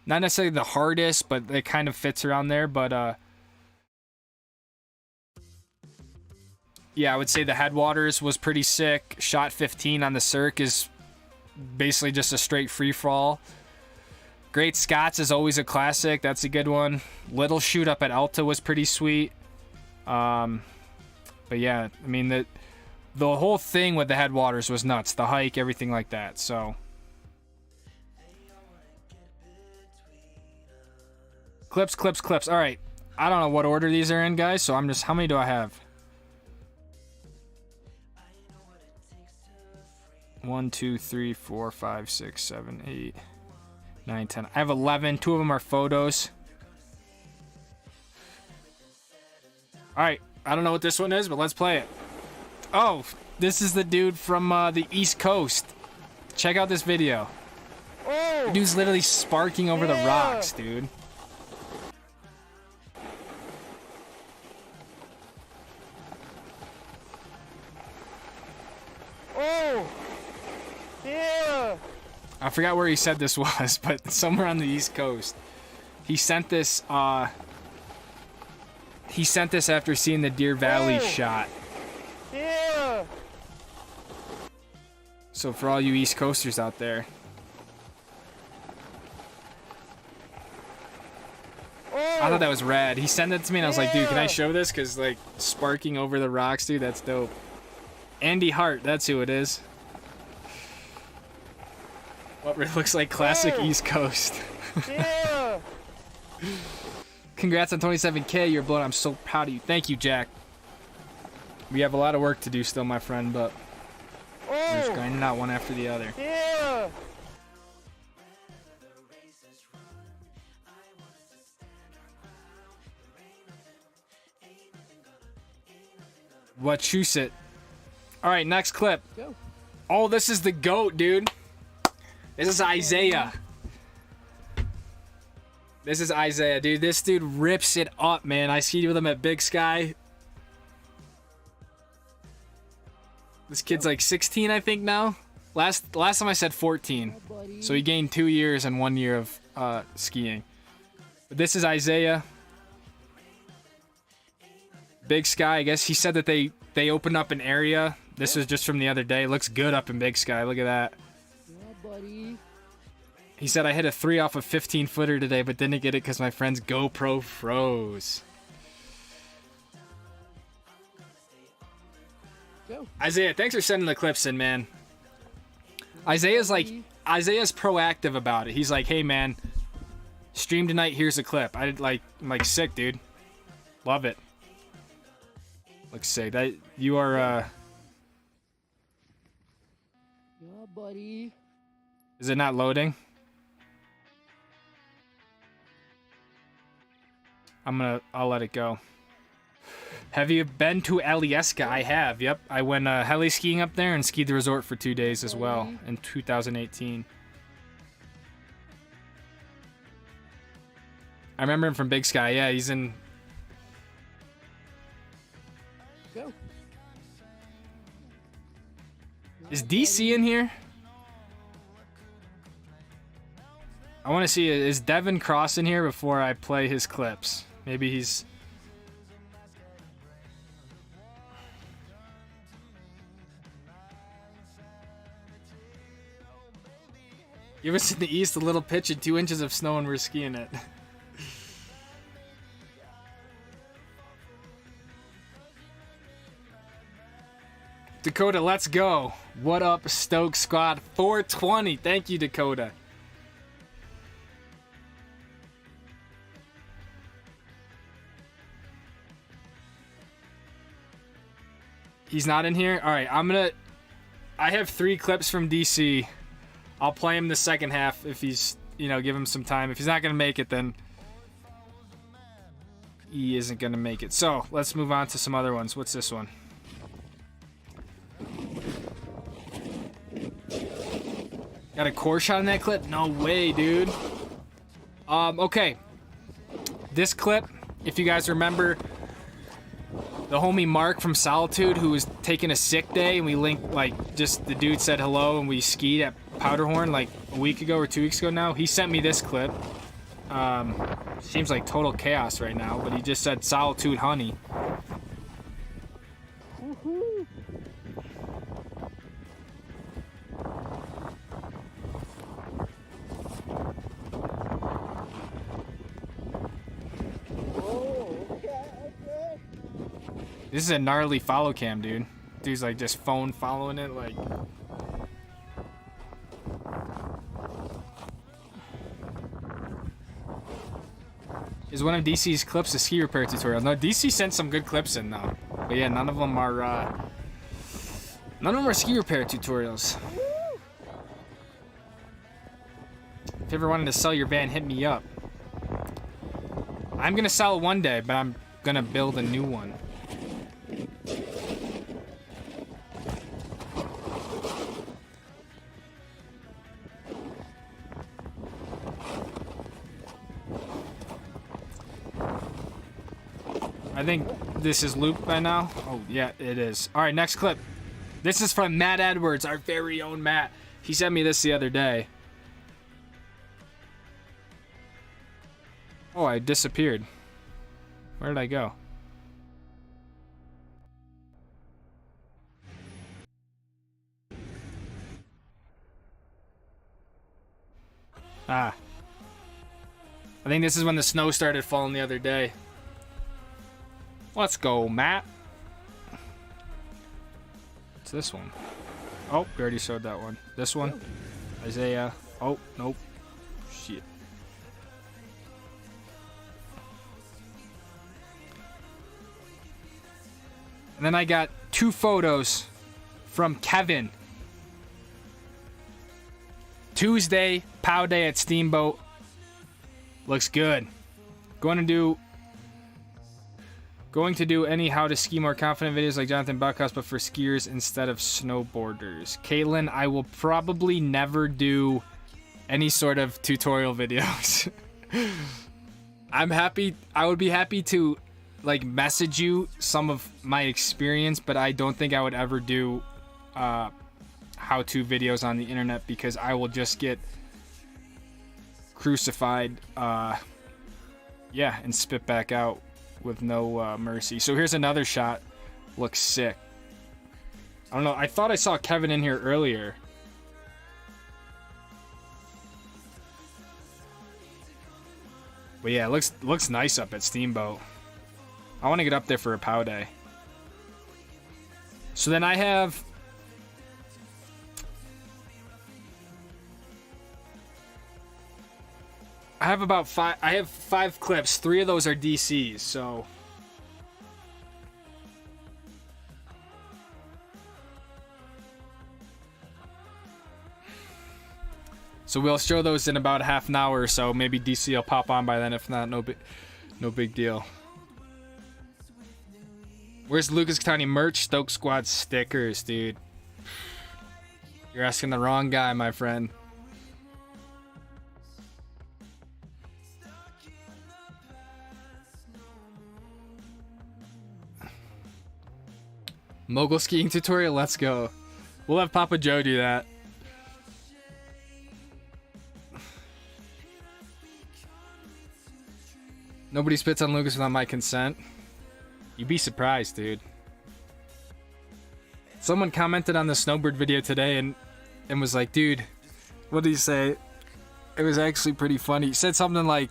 Not necessarily the hardest, but it kind of fits around there. But, yeah, I would say the headwaters was pretty sick. Shot 15 on the Cirque is basically just a straight free fall. Great Scots is always a classic. That's a good one. Little shoot up at Alta was pretty sweet. But yeah, I mean, the whole thing with the headwaters was nuts. The hike, everything like that. So clips. All right. I don't know what order these are in, guys. So I'm just, how many do I have? 1, 2, 3, 4, 5, 6, 7, 8, 9, 10. I have 11. 2 of them are photos. All right. I don't know what this one is, but let's play it. Oh, this is the dude from the East Coast. Check out this video. Oh, the dude's literally sparking over the rocks, dude. Oh, yeah. I forgot where he said this was, but somewhere on the East Coast. He sent this. He sent this after seeing the Deer Valley shot. Yeah. So for all you East Coasters out there. I thought that was rad. He sent it to me and I was like, dude, can I show this? Because, like, sparking over the rocks, dude, that's dope. Andy Hart, that's who it is. What looks like classic East Coast. Yeah. Congrats on 27K, you're blown. I'm so proud of you. Thank you, Jack. We have a lot of work to do still, my friend, but we're just grinding out one after the other. Yeah. Wachusett. All right, next clip. Go. Oh, this is the GOAT, dude. This is Isaiah. This is Isaiah, dude. This dude rips it up, man. I skied with him at Big Sky. This kid's like 16, I think, now. Last time I said 14. So he gained 2 years and 1 year of skiing. But this is Isaiah. Big Sky, I guess he said that they opened up an area. This was just from the other day. It looks good up in Big Sky. Look at that. Yeah, buddy. He said, I hit a 3 off a 15-footer today, but didn't get it because my friend's GoPro froze. Go. Isaiah, thanks for sending the clips in, man. Isaiah's proactive about it. He's like, hey, man, stream tonight, here's a clip. I'm like, sick, dude. Love it. Looks sick. That you are Yeah, buddy. Is it not loading? I'll let it go. Have you been to Alyeska? I have, yep. I went heli skiing up there and skied the resort for 2 days as well in 2018. I remember him from Big Sky. Yeah, he's in DC in here? I want to see, is Devin Cross in here before I play his clips? Maybe he's... Give us in the east a little pitch and 2 inches of snow and we're skiing it. Dakota, let's go. What up, Stoke Squad? 420. Thank you, Dakota. He's not in here? Alright, I have 3 clips from DC. I'll play him the second half if he's, you know, give him some time. If he's not going to make it, then he isn't going to make it. So, let's move on to some other ones. What's this one? Got a core shot in that clip? No way, dude. Okay. This clip, if you guys remember, the homie Mark from Solitude, who was taking a sick day, and we linked, like, just the dude said hello, and we skied at Powderhorn, like, a week ago or 2 weeks ago now. He sent me this clip. Seems like total chaos right now, but he just said Solitude Honey. Woohoo! This is a gnarly follow cam, dude. Dude's like just phone following it, like. Is one of DC's clips a ski repair tutorial? No, DC sent some good clips in though. But yeah, none of them are ski repair tutorials. If you ever wanted to sell your van, hit me up. I'm gonna sell it one day, but I'm gonna build a new one. I think this is looped by now. Oh, yeah, it is. All right, next clip. This is from Matt Edwards, our very own Matt. He sent me this the other day. Oh, I disappeared. Where did I go? Ah. I think this is when the snow started falling the other day. Let's go, Matt. It's this one. Oh, we already showed that one. This one. Isaiah. Oh, nope. Shit. And then I got 2 photos from Kevin. Tuesday, POW day at Steamboat. Looks good. Going to do any how to ski more confident videos like Jonathan Buckhouse, but for skiers instead of snowboarders. Caitlin, I will probably never do any sort of tutorial videos. I would be happy to like message you some of my experience, but I don't think I would ever do how-to videos on the internet because I will just get crucified, yeah, and spit back out with no mercy. So here's another shot. Looks sick. I don't know. I thought I saw Kevin in here earlier. But yeah, it looks nice up at Steamboat. I want to get up there for a POW day. So then I have about 5. I have 5 clips. 3 of those are DCs, so we'll show those in about half an hour or so. Maybe DC will pop on by then. If not, no big deal. Where's Lucas County merch? Stoke Squad stickers, dude. You're asking the wrong guy, my friend. Mogul skiing tutorial, let's go. We'll have Papa Joe do that. Nobody spits on Lucas without my consent. You'd be surprised, dude. Someone commented on the snowbird video today and was like, dude, what did he say? It was actually pretty funny. He said something like,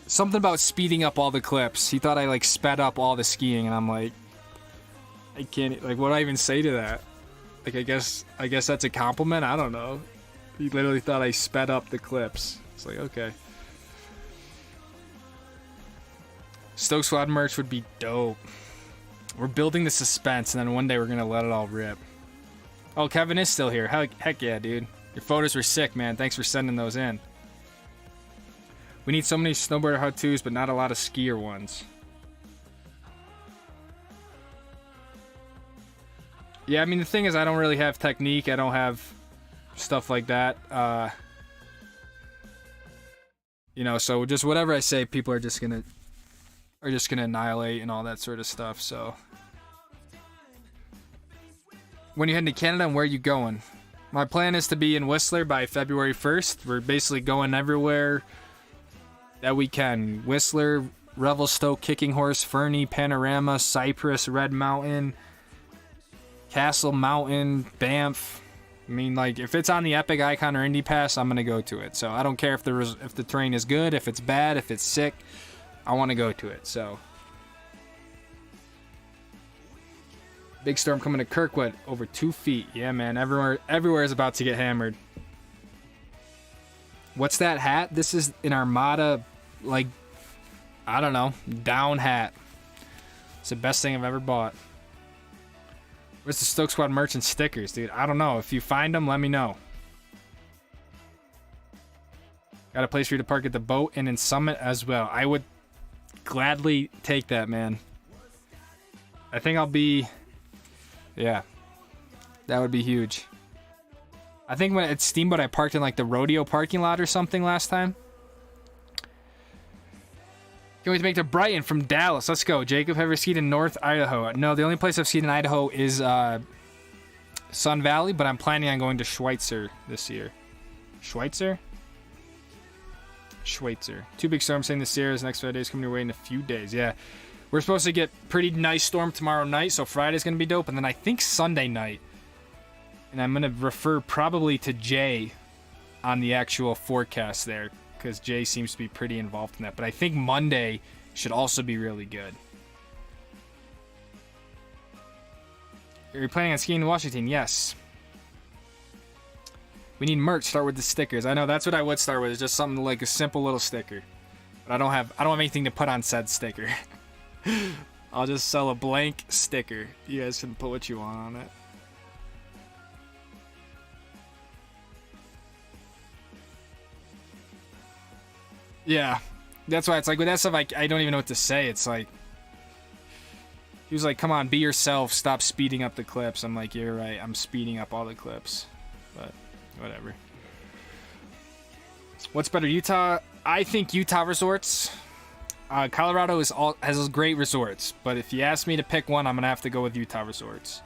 something about speeding up all the clips. He thought I like sped up all the skiing, and I'm like, I can't, like, what do I even say to that? Like, I guess that's a compliment? I don't know. He literally thought I sped up the clips. It's like, okay. Stoke Squad merch would be dope. We're building the suspense, and then one day we're gonna let it all rip. Oh, Kevin is still here. Heck yeah, dude. Your photos were sick, man. Thanks for sending those in. We need so many snowboarder how-tos, but not a lot of skier ones. Yeah, I mean, the thing is, I don't really have technique. I don't have stuff like that. You know, so just whatever I say, people are just gonna annihilate and all that sort of stuff. So, when you heading to Canada and where are you going? My plan is to be in Whistler by February 1st. We're basically going everywhere that we can. Whistler, Revelstoke, Kicking Horse, Fernie, Panorama, Cypress, Red Mountain, Castle Mountain, Banff. I mean, like, if it's on the Epic, Icon, or Indy Pass, I'm gonna go to it. So I don't care if the terrain is good, if it's bad, if it's sick. I want to go to it. So big storm coming to Kirkwood, over 2 feet. Yeah, man. Everywhere is about to get hammered. What's that hat? This is an Armada, like, I don't know, down hat. It's the best thing I've ever bought. Where's the Stoke Squad merch and stickers, dude? I don't know. If you find them, let me know. Got a place for you to park at the boat and in Summit as well. I would gladly take that, man. I think I'll be... Yeah. That would be huge. I think when at Steamboat, I parked in, like, the rodeo parking lot or something last time. Can't wait to make it to Brighton from Dallas. Let's go. Jacob, have you skied in North Idaho? No, the only place I've skied in Idaho is Sun Valley, but I'm planning on going to Schweitzer this year. Schweitzer? Schweitzer. 2 big storms hitting the Sierras. Next 5 days coming your way in a few days. Yeah. We're supposed to get pretty nice storm tomorrow night, so Friday's going to be dope. And then I think Sunday night. And I'm going to refer probably to Jay on the actual forecast there, because Jay seems to be pretty involved in that. But I think Monday should also be really good. Are you planning on skiing in Washington? Yes. We need merch. Start with the stickers. I know, that's what I would start with. Is just something like a simple little sticker. But I don't have anything to put on said sticker. I'll just sell a blank sticker. You guys can put what you want on it. Yeah, that's why it's like with that stuff, I don't even know what to say. It's like, he was like, come on, be yourself, stop speeding up the clips. I'm like, you're right, I'm speeding up all the clips, but whatever. What's better, Utah? I think Utah resorts. Colorado has great resorts, but if you ask me to pick one, I'm gonna have to go with Utah resorts.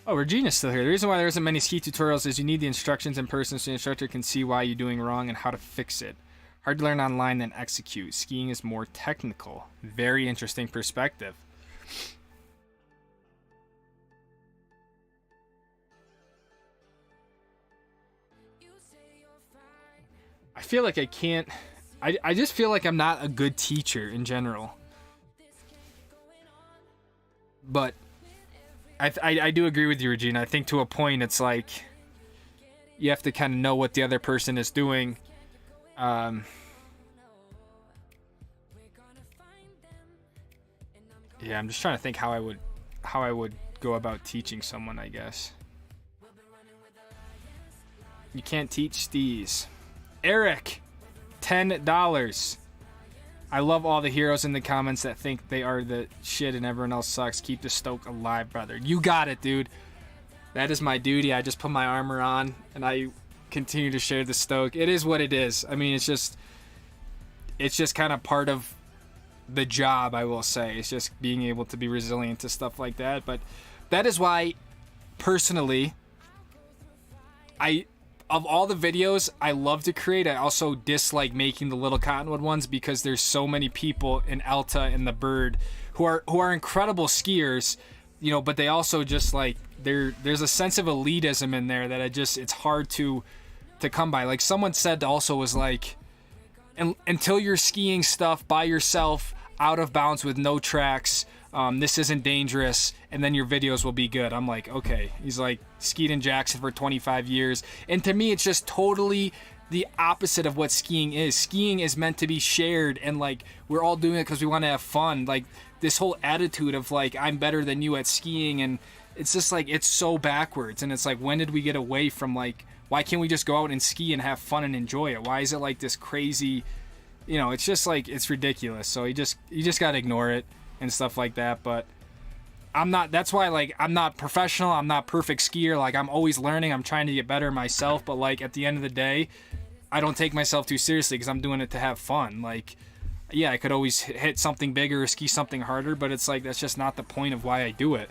Oh, Regina's still here. The reason why there isn't many ski tutorials is you need the instructions in person so the instructor can see why you're doing wrong and how to fix it. Hard to learn online than execute. Skiing is more technical. Very interesting perspective. I feel like I can't... I just feel like I'm not a good teacher in general. But... I do agree with you, Regina. I think to a point it's like you have to kind of know what the other person is doing. Yeah, I'm just trying to think how I would go about teaching someone, I guess. You can't teach these. Eric, $10. I love all the heroes in the comments that think they are the shit and everyone else sucks. Keep the Stoke alive, brother. You got it, dude. That is my duty. I just put my armor on and I continue to share the Stoke. It is what it is. I mean, it's just kind of part of the job, I will say. It's just being able to be resilient to stuff like that. But that is why, personally, of all the videos I love to create, I also dislike making the little cottonwood ones because there's so many people in Alta and the Bird who are incredible skiers, you know, but they also just like there's a sense of elitism in there that it's hard to come by. Like someone said also was like, until you're skiing stuff by yourself out of bounds with no tracks, this isn't dangerous, and then your videos will be good. I'm like, okay. He's like, skied in Jackson for 25 years. And to me, it's just totally the opposite of what skiing is. Skiing is meant to be shared, and like, we're all doing it because we want to have fun. Like, this whole attitude of like, I'm better than you at skiing, and it's just like, it's so backwards. And it's like, when did we get away from like, why can't we just go out and ski and have fun and enjoy it? Why is it like this crazy, you know, it's just like, it's ridiculous. So you just got to ignore it and stuff like that. But that's why, like, I'm not professional. I'm not perfect skier. Like, I'm always learning. I'm trying to get better myself. But like, at the end of the day, I don't take myself too seriously because I'm doing it to have fun. Like, yeah, I could always hit something bigger or ski something harder, but it's like, that's just not the point of why I do it.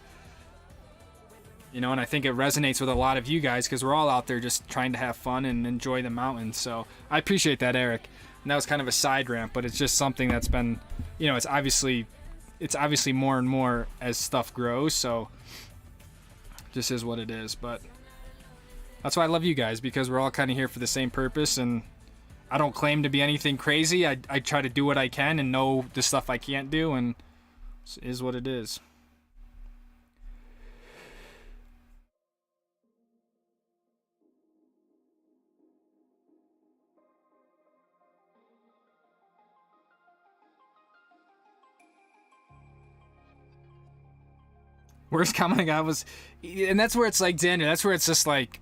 You know, and I think it resonates with a lot of you guys because we're all out there just trying to have fun and enjoy the mountains. So I appreciate that, Eric. And that was kind of a side rant, but it's just something that's been, you know, it's obviously more and more as stuff grows. So just is what it is. But that's why I love you guys, because we're all kind of here for the same purpose. And I don't claim to be anything crazy. I try to do what I can and know the stuff I can't do, and it is what it is. Worst comment I got was, and that's where it's like, Xander, that's where it's just like,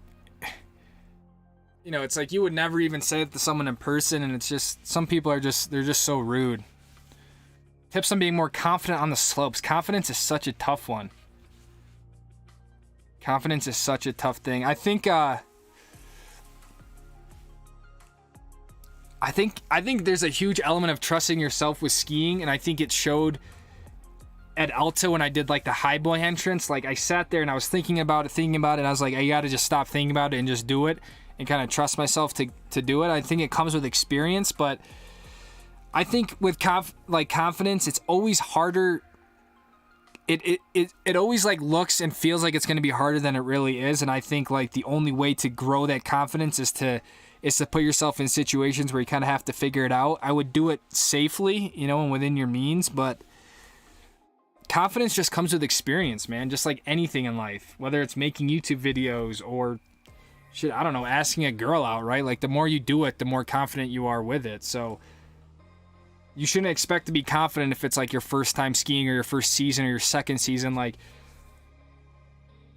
you know, it's like you would never even say it to someone in person, and it's just, some people are just, they're just so rude. Tips on being more confident on the slopes. Confidence is such a tough one. Confidence is such a tough thing. I think there's a huge element of trusting yourself with skiing, and I think it showed at Alta when I did like the high boy entrance. Like, I sat there and I was thinking about it, and I was like, I gotta just stop thinking about it and just do it and kind of trust myself to do it. I think it comes with experience, but I think with confidence, it's always harder. It always like looks and feels like it's going to be harder than it really is. And I think like the only way to grow that confidence is to put yourself in situations where you kind of have to figure it out. I would do it safely, you know, and within your means, but confidence just comes with experience, man. Just like anything in life, whether it's making YouTube videos or shit, I don't know, asking a girl out, right? Like, the more you do it, the more confident you are with it. So you shouldn't expect to be confident if it's like your first time skiing or your first season or your second season. Like,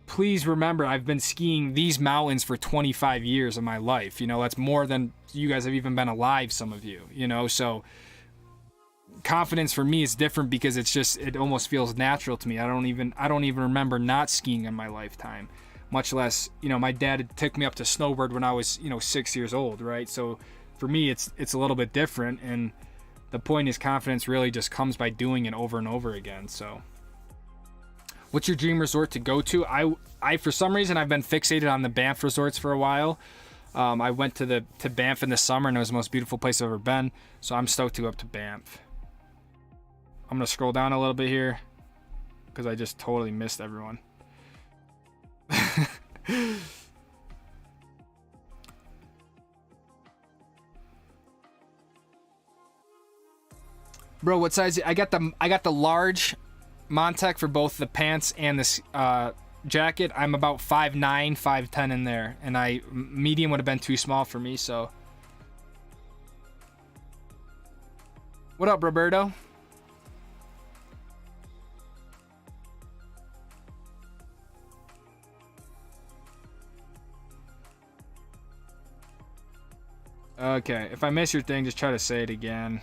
please remember, I've been skiing these mountains for 25 years of my life. You know, that's more than you guys have even been alive, some of you, you know? So confidence for me is different because it's just, it almost feels natural to me. I don't even remember not skiing in my lifetime, much less, you know, my dad took me up to snowbird when I was, you know, 6 years old, right? So for me, it's a little bit different, and the point is confidence really just comes by doing it over and over again. So what's your dream resort to go to? I for some reason, I've been fixated on the Banff resorts for a while. I went to Banff in the summer, and it was the most beautiful place I've ever been. So I'm stoked to go up to Banff. I'm going to scroll down a little bit here because I just totally missed everyone. Bro, what size? I got the large Montec for both the pants and this jacket. I'm about 5'9", 5'10" in there, and medium would have been too small for me. So, what up, Roberto? Okay, if I miss your thing, just try to say it again.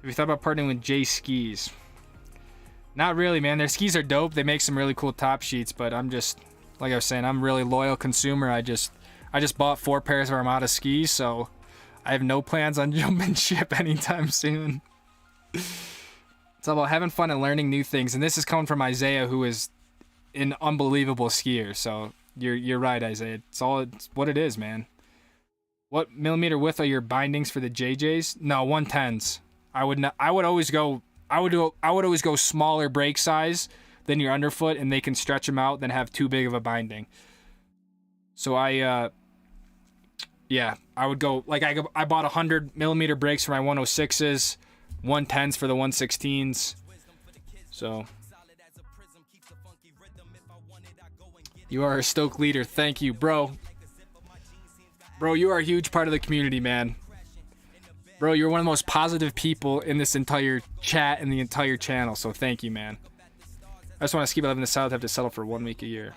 Have you thought about partnering with J Skis? Not really, man. Their skis are dope. They make some really cool top sheets, but I'm just, like I was saying, I'm a really loyal consumer. I just bought 4 pairs of Armada skis, so I have no plans on jumping ship anytime soon. It's all about having fun and learning new things, and this is coming from Isaiah, who is an unbelievable skier. So you're right, Isaiah. It's what it is, man. What millimeter width are your bindings for the JJs? No, 110s. I would always go smaller brake size than your underfoot, and they can stretch them out than have too big of a binding. So I would go, like, I bought 100 millimeter brakes for my 106s, 110s for the 116s. So you are a Stoke leader. Thank you, bro. Bro, you are a huge part of the community, man. Bro, you're one of the most positive people in this entire chat and the entire channel, so thank you, man. I just want to ski, but live in the South, have to settle for 1 week a year.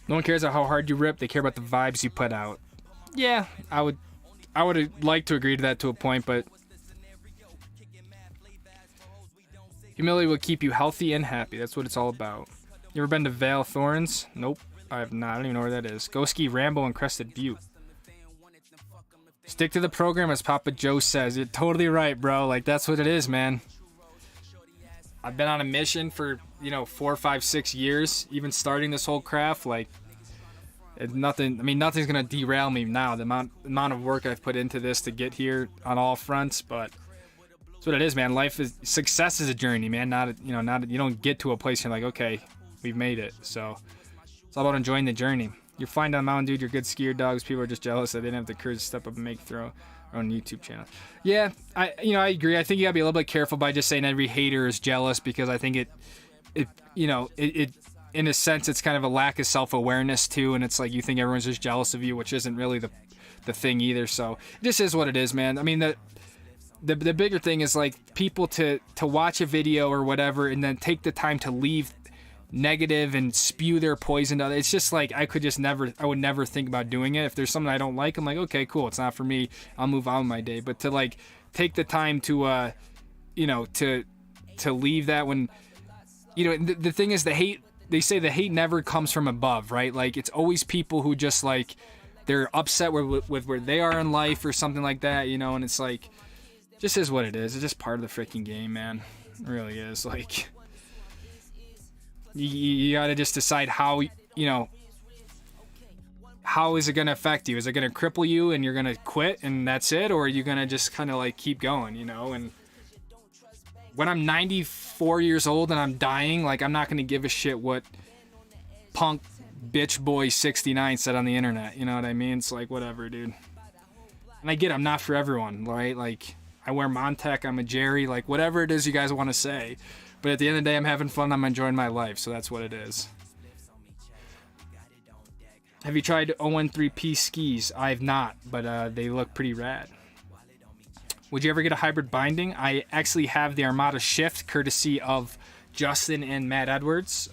No one cares how hard you rip, they care about the vibes you put out. Yeah, I would like to agree to that to a point, but humility will keep you healthy and happy. That's what it's all about. You ever been to Vale Thorns? Nope, I have not. I don't even know where that is. Go ski Rambo and Crested Butte. Stick to the program, as Papa Joe says. You're totally right, bro. Like, that's what it is, man. I've been on a mission for, 4, 5, 6 years, even starting this whole craft. Like, nothing's gonna derail me now. The amount of work I've put into this to get here on all fronts, but that's what it is, man. Success is a journey, man. You don't get to a place and you're like, okay, we've made it. So it's all about enjoying the journey. You're fine down the mountain, dude. You're good skier, dogs. People are just jealous that they didn't have the courage to step up and make throw our own YouTube channel. Yeah, I agree. I think you gotta be a little bit careful by just saying every hater is jealous, because I think it in a sense, it's kind of a lack of self-awareness too, and it's like you think everyone's just jealous of you, which isn't really the thing either. So it just is what it is, man. I mean, the bigger thing is, like, people to watch a video or whatever and then take the time to leave negative and spew their poison to others. It's just like I would never think about doing it. If there's something I don't like, I'm like, okay, cool, it's not for me, I'll move on with my day. But to, like, take the time to to leave that when the thing is, the hate, they say the hate never comes from above, right? Like, it's always people who just, like, they're upset with where they are in life or something like that, and it's like, just is what it is. It's just part of the freaking game, man. It really is. Like, you gotta just decide how is it gonna affect you? Is it gonna cripple you and you're gonna quit and that's it, or are you gonna just kind of, like, keep going? And when I'm 94 years old and I'm dying, like, I'm not gonna give a shit what punk bitch boy 69 said on the internet. You know what I mean? It's like, whatever, dude. And I get I'm not for everyone, right? Like, I wear Montec, I'm a Jerry, like, whatever it is you guys want to say. But at the end of the day, I'm having fun, I'm enjoying my life, so that's what it is. Have you tried 013P skis? I have not, but they look pretty rad. Would you ever get a hybrid binding? I actually have the Armada Shift, courtesy of Justin and Matt Edwards,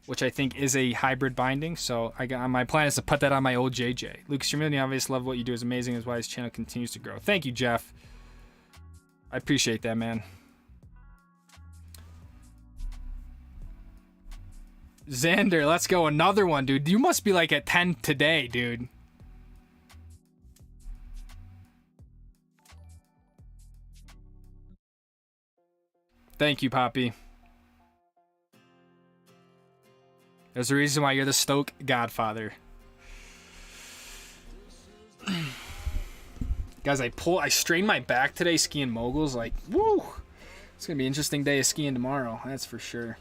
which I think is a hybrid binding. So my plan is to put that on my old JJ. Lucas, you're really obvious. Love what you do. Is amazing. Is why his channel continues to grow. Thank you, Jeff. I appreciate that, man. Xander, let's go. Another one, dude. You must be like at 10 today, dude. Thank you, Poppy. There's a reason why you're the Stoke Godfather. Guys, I strained my back today skiing moguls. Like, woo! It's gonna be an interesting day of skiing tomorrow. That's for sure.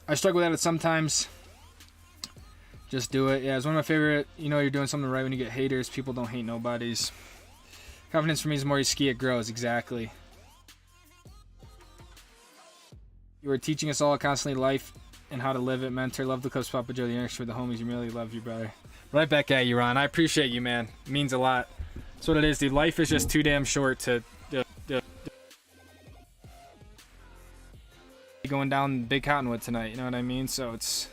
I struggle with that sometimes. Just do it. Yeah, it's one of my favorite. You're doing something right when you get haters. People don't hate nobodies. Confidence for me is the more you ski, it grows. Exactly. You are teaching us all constantly life and how to live it. Mentor, love the clips, Papa Joe, the energy with the homies. You really love you, brother. Right back at you, Ron. I appreciate you, man. It means a lot. That's what it is, dude. Life is just too damn short to going down Big Cottonwood tonight. You know what I mean? So it's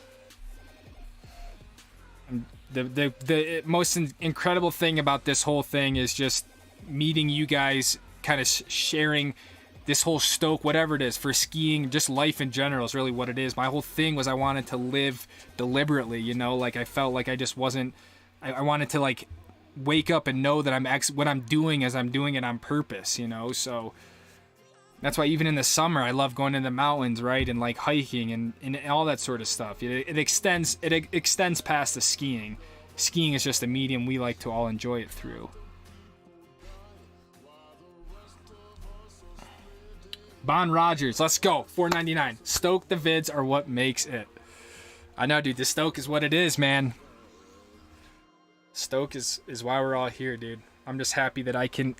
the most incredible thing about this whole thing is just meeting you guys, kind of sharing this whole Stoke, whatever it is, for skiing, just life in general is really what it is. My whole thing was I wanted to live deliberately, you know, like I felt like I just wasn't, I wanted to like wake up and know that what I'm doing as I'm doing it on purpose, you know. So that's why even in the summer I love going in the mountains, right, and like hiking and all that sort of stuff. It extends past the skiing. Skiing is just a medium we like to all enjoy it through. Bon Rogers, let's go. $4.99. Stoke the vids are what makes it. I know, dude. The Stoke is what it is, man. Stoke is why we're all here, dude. I'm just happy that I can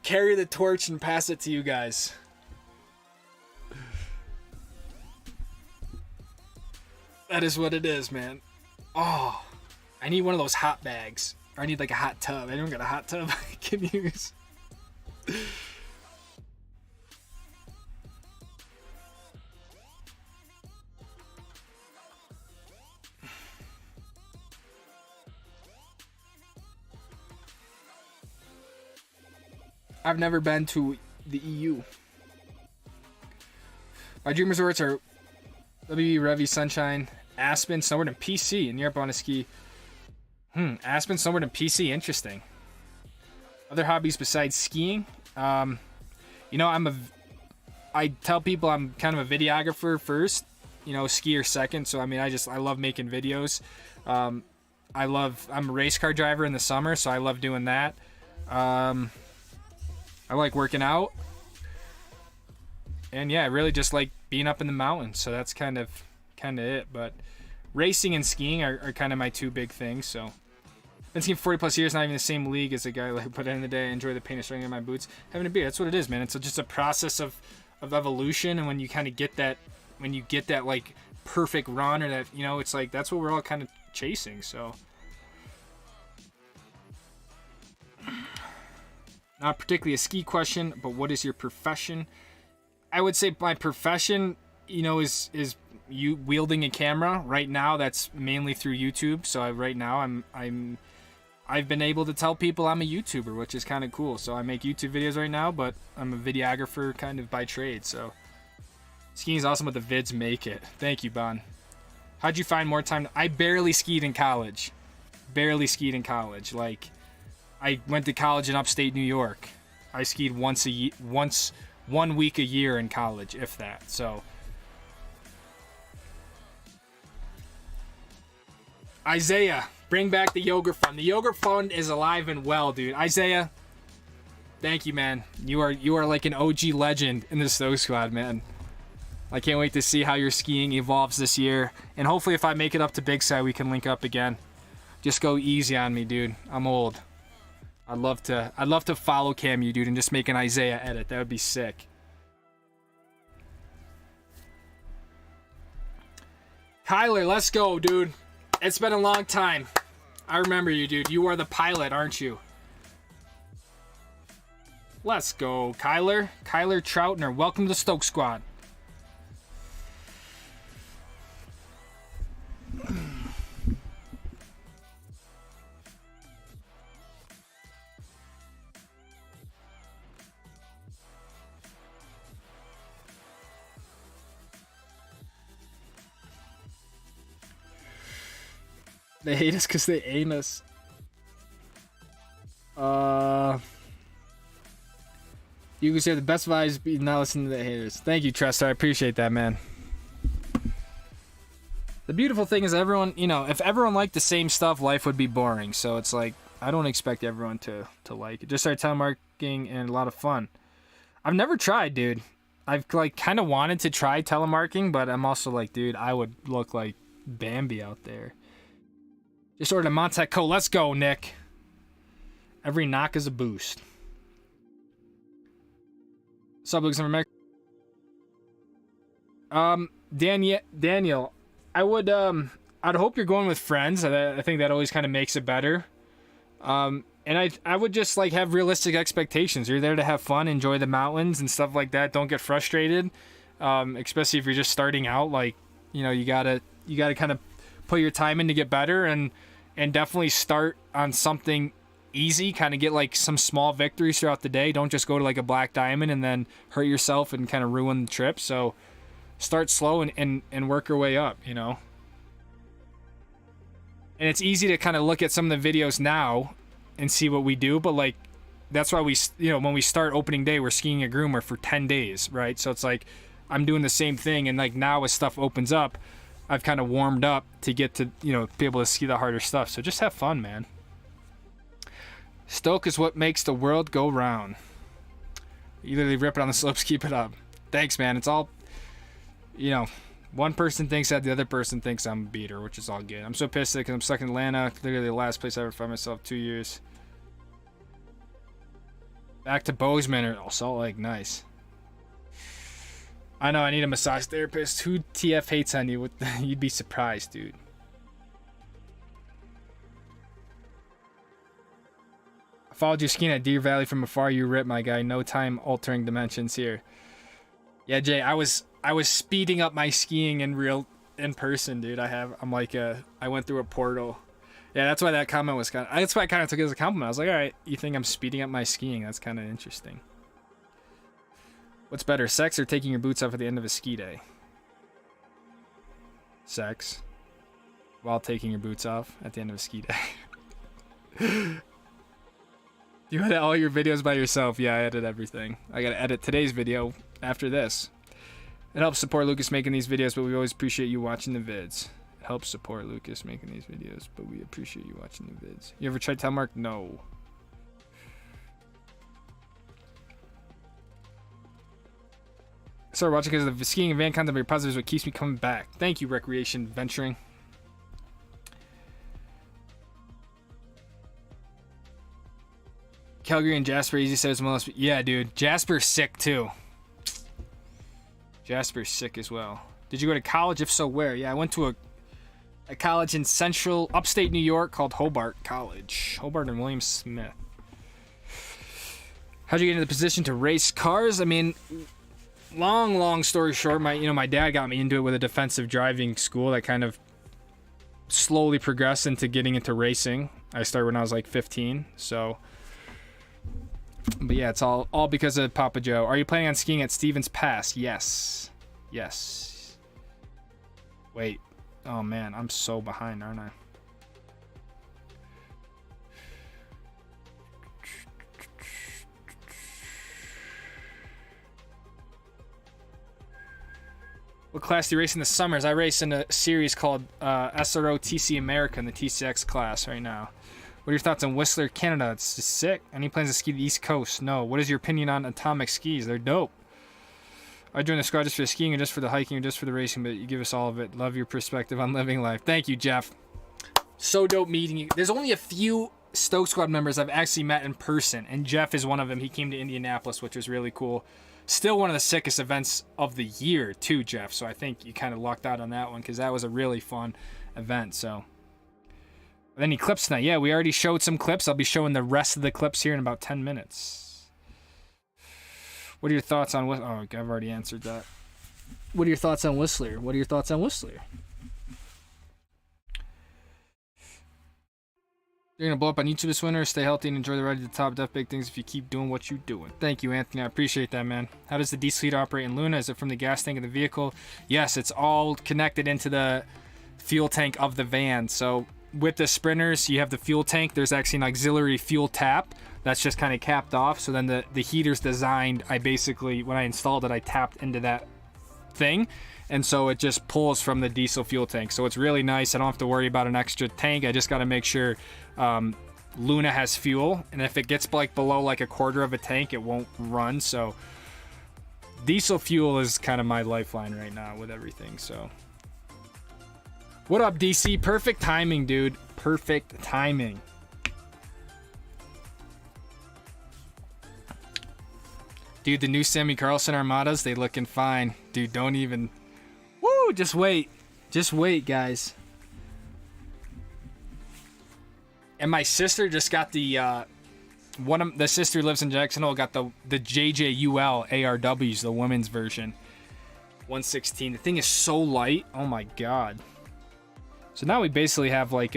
carry the torch and pass it to you guys. That is what it is, man. Oh, I need one of those hot bags. Or I need like a hot tub. I don't got a hot tub I can use. I've never been to the EU. My dream resorts are WB, Revy, Sunshine, Aspen, Snowbird, and PC. In Europe, I want to ski. Aspen, Snowbird, and PC. Interesting. Other hobbies besides skiing? You know, I tell people I'm kind of a videographer first. You know, skier second. So I mean, I love making videos. I'm a race car driver in the summer, so I love doing that. I like working out. And yeah, I really just like being up in the mountains. So that's kind of it. But racing and skiing are kind of my two big things. So been skiing for 40 plus years, not even the same league as a guy like, but at the end of the day, I enjoy the pain of stringing in my boots. Having a beer, that's what it is, man. It's just a process of evolution. And when you kind of get that like perfect run, or that, you know, it's like, that's what we're all kind of chasing. So not particularly a ski question, but what is your profession? I would say my profession, you know, is you wielding a camera. Right now, that's mainly through YouTube. So right now, I've been able to tell people I'm a YouTuber, which is kind of cool. So I make YouTube videos right now, but I'm a videographer kind of by trade. So skiing is awesome, but the vids make it. Thank you, Bon. How'd you find more time? I barely skied in college. Like, I went to college in upstate New York. I skied once 1 week a year in college, if that. So Isaiah, bring back the yogurt fund. The yogurt fund is alive and well, dude. Isaiah, thank you, man. You are like an OG legend in the Stoke squad, man. I can't wait to see how your skiing evolves this year. And hopefully if I make it up to Big Side, we can link up again. Just go easy on me, dude. I'm old. I'd love to follow cam you, dude, and just make an Isaiah edit. That would be sick. Kyler, let's go, dude. It's been a long time. I remember you, dude. You are the pilot, aren't you? Let's go, Kyler. Kyler Troutner, welcome to the Stoke squad. They hate us because they ain't us. You can say the best vibes, be not listening to the haters. Thank you, Trester. I appreciate that, man. The beautiful thing is everyone, you know, if everyone liked the same stuff, life would be boring. So it's like, I don't expect everyone to like it. Just started telemarketing and a lot of fun. I've never tried, dude. I've like kind of wanted to try telemarketing, but I'm also like, dude, I would look like Bambi out there. Just ordered a Monteco. Let's go, Nick. Every knock is a boost. Subligs from America. Daniel, I would I'd hope you're going with friends. I think that always kind of makes it better. And I would just like have realistic expectations. You're there to have fun, enjoy the mountains and stuff like that. Don't get frustrated, especially if you're just starting out. Like, you know, you gotta kind of put your time in to get better, and definitely start on something easy. Kind of get like some small victories throughout the day. Don't just go to like a black diamond and then hurt yourself and kind of ruin the trip. So start slow and work your way up, you know. And it's easy to kind of look at some of the videos now and see what we do, but like that's why we, you know, when we start opening day, we're skiing at Groomer for 10 days, right? So it's like I'm doing the same thing, and like now as stuff opens up, I've kind of warmed up to get to, you know, be able to ski the harder stuff. So just have fun, man. Stoke is what makes the world go round. You literally rip it on the slopes, keep it up. Thanks, man. It's all, you know, one person thinks that, the other person thinks I'm a beater, which is all good. I'm so pissed because I'm stuck in Atlanta. Literally the last place I ever found myself. 2 years. Back to Bozeman or Salt Lake. Nice. I know, I need a massage therapist. Who TF hates on you? You'd be surprised, dude. I followed you skiing at Deer Valley from afar. You rip, my guy. No time altering dimensions here. Yeah, Jay, I was speeding up my skiing in person, dude. I went through a portal. Yeah, that's why that comment was that's why I kind of took it as a compliment. I was like, all right, you think I'm speeding up my skiing? That's kind of interesting. What's better, sex or taking your boots off at the end of a ski day? Sex. While taking your boots off at the end of a ski day. You edit all your videos by yourself? Yeah, I edit everything. I gotta edit today's video after this. It helps support Lucas making these videos, but we always appreciate you watching the vids. It helps support Lucas making these videos, but we appreciate you watching the vids. You ever tried telemark? No. I started watching because of the skiing and van content, but your positive is what keeps me coming back. Thank you, Recreation Venturing. Calgary and Jasper, easy says most. Yeah, dude. Jasper's sick too. Jasper's sick as well. Did you go to college? If so, where? Yeah, I went to a college in central upstate New York called Hobart College. Hobart and William Smith. How'd you get into the position to race cars? I mean, long story short, my dad got me into it with a defensive driving school that kind of slowly progressed into getting into racing. I started when I was like 15, so. But yeah, it's all because of Papa Joe. Are you planning on skiing at Stevens Pass? Yes. Wait. Oh man, I'm so behind, aren't I? What class do you race in the summers? I race in a series called SRO TC America in the TCX class right now. What are your thoughts on Whistler, Canada? It's just sick. Any plans to ski the East Coast? No. What is your opinion on atomic skis? They're dope. I joined the squad just for the skiing or just for the hiking or just for the racing, but you give us all of it. Love your perspective on living life. Thank you, Jeff. So dope meeting you. There's only a few Stoke squad members I've actually met in person, and Jeff is one of them. He came to Indianapolis, which was really cool. Still one of the sickest events of the year, too, Jeff. So I think you kind of lucked out on that one because that was a really fun event, so. Any clips tonight? Yeah, we already showed some clips. I'll be showing the rest of the clips here in about 10 minutes. What are your thoughts on Whistler? Oh, I've already answered that. What are your thoughts on Whistler? You're going to blow up on YouTube this winter. Stay healthy and enjoy the ride to the top. Def big things if you keep doing what you're doing. Thank you, Anthony. I appreciate that, man. How does the diesel heater operate in Luna? Is it from the gas tank of the vehicle? Yes, it's all connected into the fuel tank of the van. So with the Sprinters, you have the fuel tank. There's actually an auxiliary fuel tap that's just kind of capped off. So then the heater's designed, when I installed it, I tapped into that thing. And so it just pulls from the diesel fuel tank. So it's really nice. I don't have to worry about an extra tank. I just got to make sure Luna has fuel. And if it gets like below like a quarter of a tank, it won't run. So diesel fuel is kind of my lifeline right now with everything. So what up, DC? Perfect timing, dude. Perfect timing. Dude, the new Sammy Carlson Armadas, they looking fine. Dude, don't even. Woo! Just wait, guys. And my sister just got the one of the sister who lives in Jackson Hole got the JJUL ARWs, the women's version. 116. The thing is so light. Oh my god. So now we basically have like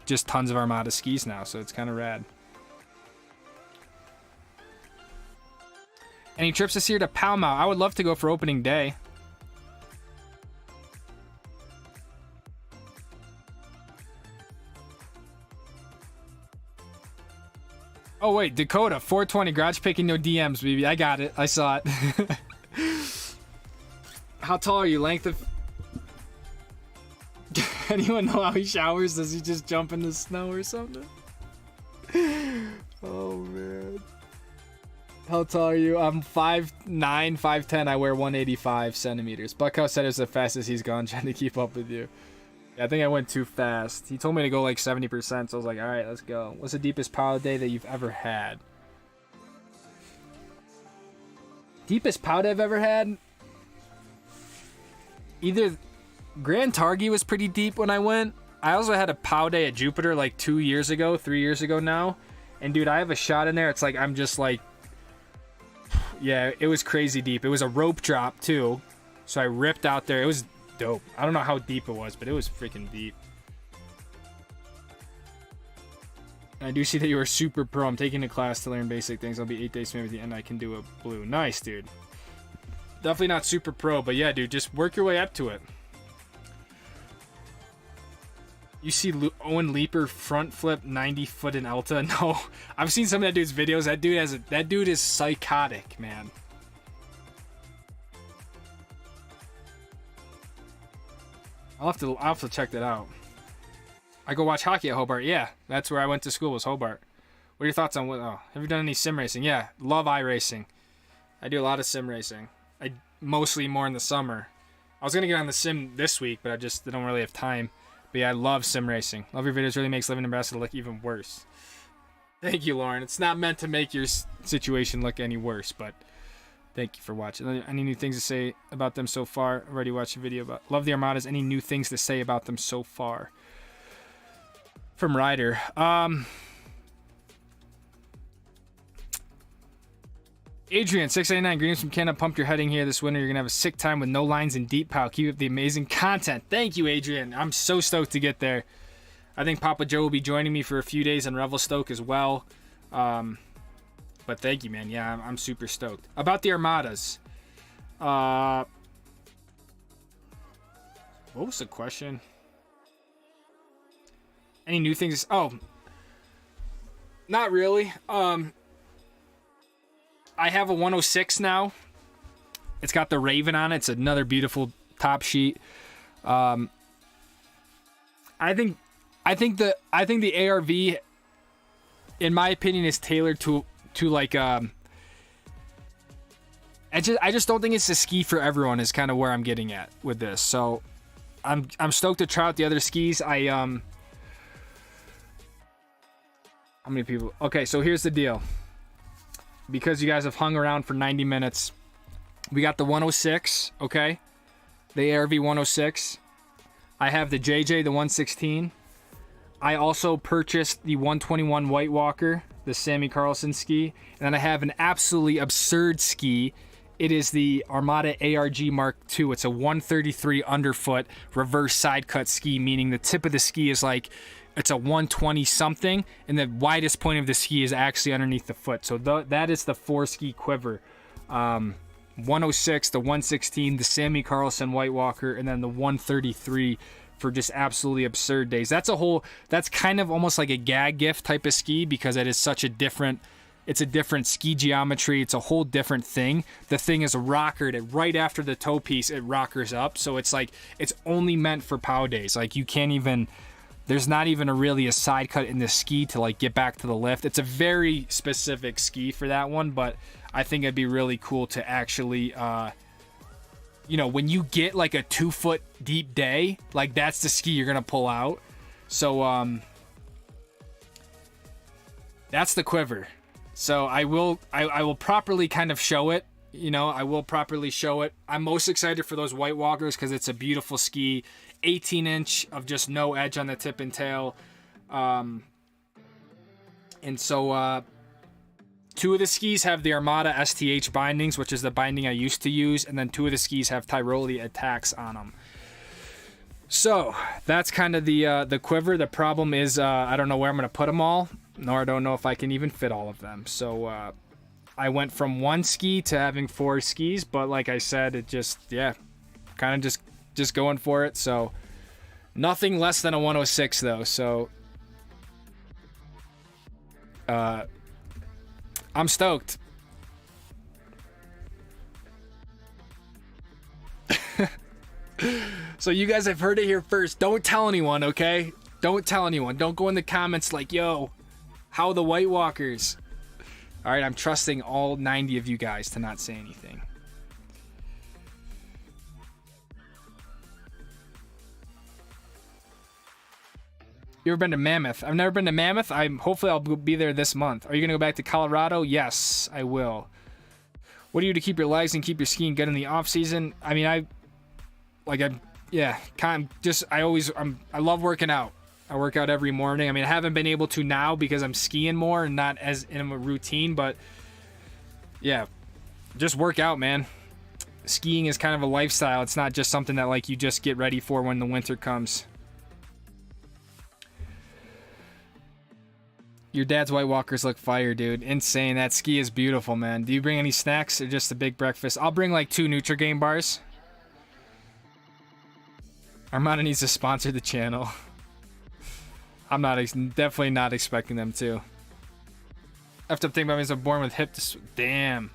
just tons of Armada skis now, so it's kind of rad. Any trips this year to Palmau? I would love to go for opening day. Oh wait, Dakota, 420, garage picking, no DMs, baby. I got it. I saw it. How tall are you? Length of... Anyone know how he showers? Does he just jump in the snow or something? Oh man. How tall are you? I'm 5'9", 5'10". I wear 185 centimeters. Buckhouse said it's the fastest he's gone trying to keep up with you. I think I went too fast. He told me to go like 70%, so I was like, alright, let's go. What's the deepest power day that you've ever had? Deepest pout I've ever had? Either Grand Targhee was pretty deep when I went. I also had a pow day at Jupiter like 3 years ago now. And dude, I have a shot in there. It's like, I'm just like, yeah, it was crazy deep. It was a rope drop too. So I ripped out there. It was dope. I don't know how deep it was, but it was freaking deep. I do see that you are super pro. I'm taking a class to learn basic things. I'll be 8 days maybe at the end. I can do a blue. Nice, dude. Definitely not super pro, but yeah, dude, just work your way up to it. You see Owen Leaper front flip 90 foot in Elta? No, I've seen some of that dude's videos. That dude is psychotic, man. I'll have to check that out. I go watch hockey at Hobart. Yeah, that's where I went to school, was Hobart. What are your thoughts on what? Oh, have you done any sim racing? Yeah, love iRacing. I do a lot of sim racing. I mostly more in the summer. I was gonna get on the sim this week, but I don't really have time. But yeah, I love sim racing. Love your videos. Really makes living in Nebraska look even worse. Thank you, Lauren. It's not meant to make your situation look any worse, but thank you for watching. Any new things to say about them so far? I've already watched a video about... Love the Armadas. Any new things to say about them so far? From Ryder. Adrian, 689, greetings from Canada. Pumped your heading here this winter. You're going to have a sick time with no lines and deep pow. Keep up the amazing content. Thank you, Adrian. I'm so stoked to get there. I think Papa Joe will be joining me for a few days in Revelstoke as well. But thank you, man. Yeah, I'm super stoked. About the Armadas. What was the question? Any new things? Oh, not really. I have a 106 now. It's got the Raven on it. It's another beautiful top sheet. I think the ARV, in my opinion, is tailored to like I just don't think it's the ski for everyone. Is kind of where I'm getting at with this. So I'm stoked to try out the other skis. How many people? Okay, so here's the deal. Because you guys have hung around for 90 minutes, we got the 106, okay? The ARV 106. I have the JJ, the 116. I also purchased the 121 White Walker, the Sammy Carlson ski. And then I have an absolutely absurd ski. It is the Armada ARG Mark II. It's a 133 underfoot reverse side cut ski, meaning the tip of the ski is like... It's a 120 something, and the widest point of the ski is actually underneath the foot. So that is the 4-ski quiver. 106, the 116, the Sammy Carlson White Walker, and then the 133 for just absolutely absurd days. That's kind of almost like a gag gift type of ski because it is such a different... It's a different ski geometry. It's a whole different thing. The thing is rockered. Right after the toe piece, it rockers up. So it's like, it's only meant for pow days. Like you can't even... There's not even really a side cut in the ski to like get back to the lift. It's a very specific ski for that one, but I think it'd be really cool to actually, when you get like a 2-foot deep day, like that's the ski you're gonna pull out. So that's the quiver. So I will properly kind of show it. I will properly show it. I'm most excited for those White Walkers because it's a beautiful ski. 18-inch of just no edge on the tip and tail. And so 2 of the skis have the Armada STH bindings, which is the binding I used to use, and then 2 of the skis have Tyrolia attacks on them. So that's kind of the quiver. The problem is I don't know where I'm going to put them all, nor I don't know if I can even fit all of them. So I went from 1 ski to having 4 skis, but like I said, it just, yeah, kind of just going for it. So nothing less than a 106 though. So I'm stoked. So you guys have heard it here first. Don't tell anyone, okay? Don't tell anyone. Don't go in the comments like, yo, how are the White Walkers? All right, I'm trusting all 90 of you guys to not say anything. You ever been to Mammoth? I've never been to Mammoth. Hopefully I'll be there this month. Are you gonna go back to Colorado? Yes, I will. What do you do to keep your legs and keep your skiing good in the off season? I mean, I love working out. I work out every morning. I mean, I haven't been able to now because I'm skiing more and not as in a routine, but yeah, just work out, man. Skiing is kind of a lifestyle. It's not just something that like you just get ready for when the winter comes. Your dad's White Walkers look fire, dude. Insane. That ski is beautiful, man. Do you bring any snacks or just a big breakfast? I'll bring like 2 Nutri-Game bars. Armada needs to sponsor the channel. I'm definitely not expecting them to. After thinking about me as I'm born with damn.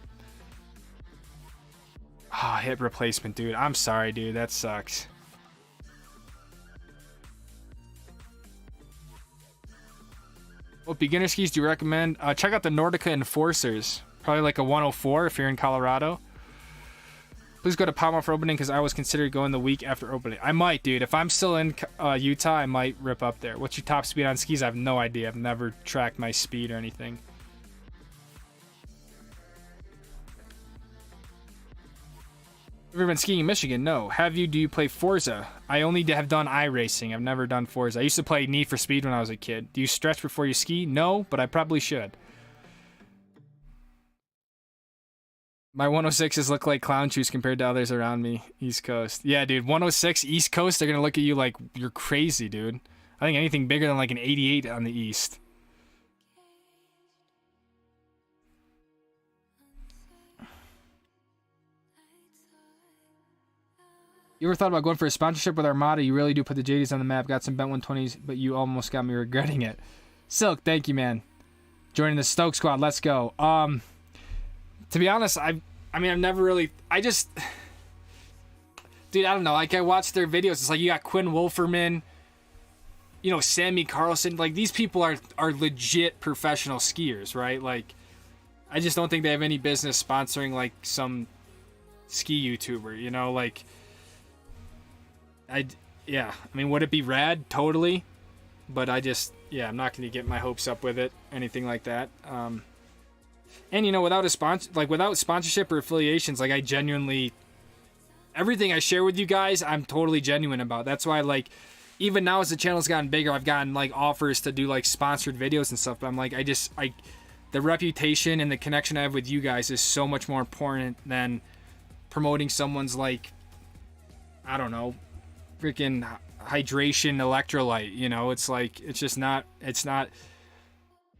Oh, hip replacement, dude. I'm sorry, dude. That sucks. What beginner skis do you recommend? Check out the Nordica Enforcers. Probably like a 104 if you're in Colorado. Please go to Palma for opening because I was considering going the week after opening. I might, dude. If I'm still in Utah, I might rip up there. What's your top speed on skis? I have no idea. I've never tracked my speed or anything. Have you ever been skiing in Michigan? No. Have you? Do you play Forza? I only have done iRacing. I've never done Forza. I used to play Need for Speed when I was a kid. Do you stretch before you ski? No, but I probably should. My 106s look like clown shoes compared to others around me. East Coast. Yeah, dude. 106 East Coast, they're going to look at you like you're crazy, dude. I think anything bigger than like an 88 on the East. You ever thought about going for a sponsorship with Armada? You really do put the JDs on the map. Got some Bent 120s, but you almost got me regretting it. Silk, thank you, man. Joining the Stoke squad. Let's go. To be honest, I've never really, dude, I don't know. Like, I watch their videos. It's like you got Quinn Wolferman, you know, Sammy Carlson. Like, these people are legit professional skiers, right? Like, I just don't think they have any business sponsoring, like, some ski YouTuber, you know? Like, yeah. I mean, would it be rad? Totally. But I'm not going to get my hopes up with it. Anything like that. And, you know, without sponsorship or affiliations, like, I genuinely, everything I share with you guys, I'm totally genuine about. That's why, like, even now as the channel's gotten bigger, I've gotten, like, offers to do, like, sponsored videos and stuff. But I'm like, the reputation and the connection I have with you guys is so much more important than promoting someone's, like, I don't know, freaking hydration electrolyte, you know? It's like, it's not.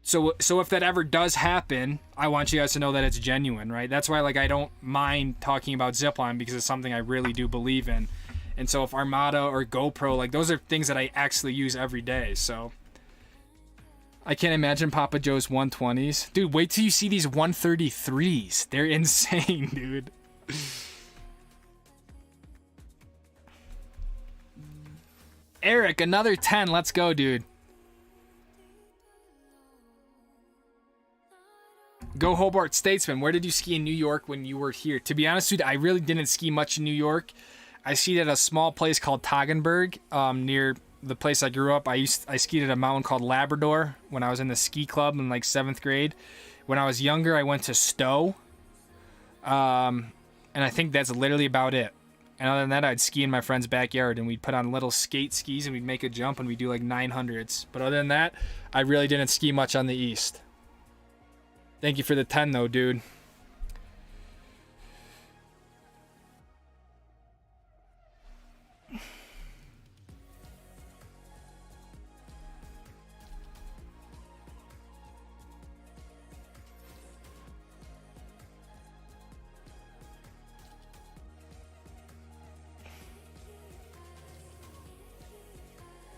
So if that ever does happen, I want you guys to know that it's genuine, right? That's why, like, I don't mind talking about zipline because it's something I really do believe in. And so if Armada or GoPro, like, those are things that I actually use every day. So I can't imagine Papa Joe's 120s. Dude, wait till you see these 133s. They're insane, dude. Eric, another 10. Let's go, dude. Go Hobart Statesman. Where did you ski in New York when you were here? To be honest, dude, I really didn't ski much in New York. I skied at a small place called Toggenburg, near the place I grew up. I skied at a mountain called Labrador when I was in the ski club in like 7th grade. When I was younger, I went to Stowe. And I think that's literally about it. And other than that, I'd ski in my friend's backyard, and we'd put on little skate skis, and we'd make a jump, and we'd do like 900s. But other than that, I really didn't ski much on the east. Thank you for the 10, though, dude.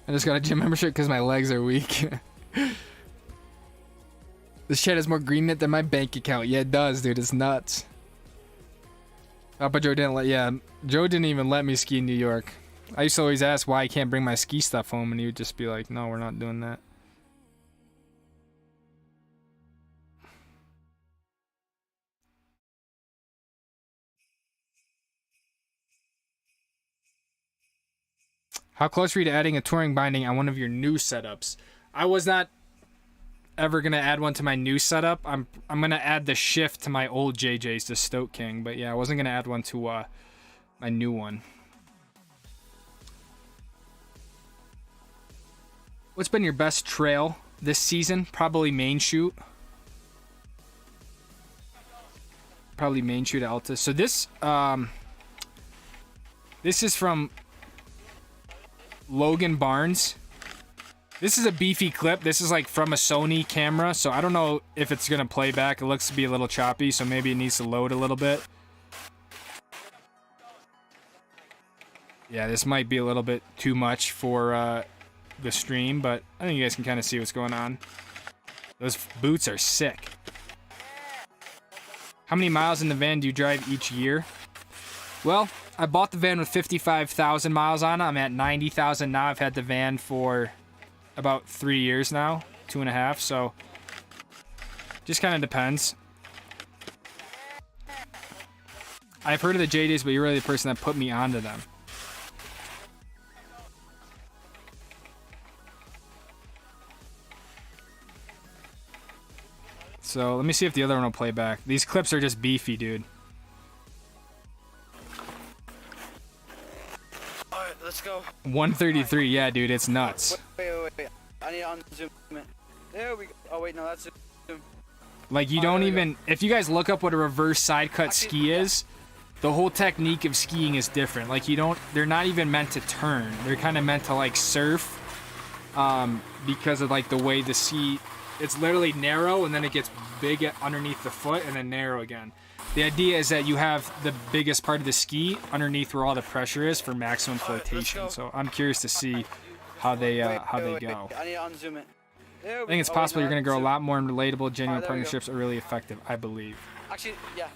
I just got a gym membership because my legs are weak. This shit has more green in it than my bank account. Yeah, it does, dude. It's nuts. Papa Joe didn't let... Yeah, Joe didn't even let me ski in New York. I used to always ask why I can't bring my ski stuff home, and he would just be like, no, we're not doing that. How close are you to adding a touring binding on one of your new setups? I was not ever gonna add one to my new setup. I'm gonna add the shift to my old JJ's, the Stoke King, but yeah, I wasn't gonna add one to my new one. What's been your best trail this season? Probably main shoot. Probably main shoot at Alta. So this is from Logan Barnes. This is a beefy clip. This is like from a Sony camera, so I don't know if it's gonna play back. It looks to be a little choppy, so maybe it needs to load a little bit. Yeah, this might be a little bit too much for the stream, but I think you guys can kind of see what's going on. Those boots are sick. How many miles in the van do you drive each year? Well, I bought the van with 55,000 miles on it. I'm at 90,000 now. I've had the van for about 3 years now, 2.5, so just kind of depends. I've heard of the JJs, but you're really the person that put me onto them. So let me see if the other one will play back. These clips are just beefy, dude. Let's go. 133, yeah, dude, it's nuts. Wait. I need to unzoom it. There we go. Oh, wait, no, that's zoom. Like, you don't even... If you guys look up what a reverse side cut ski is, the whole technique of skiing is different. Like, you don't... They're not even meant to turn. They're kind of meant to, like, surf. Because of, like, the way the ski... It's literally narrow, and then it gets big underneath the foot, and then narrow again. The idea is that you have the biggest part of the ski underneath where all the pressure is for maximum flotation. So I'm curious to see how they go. I need to unzoom it. I think it's possible you're going to grow a lot more in relatable, genuine partnerships are really effective, I believe. Actually, yeah.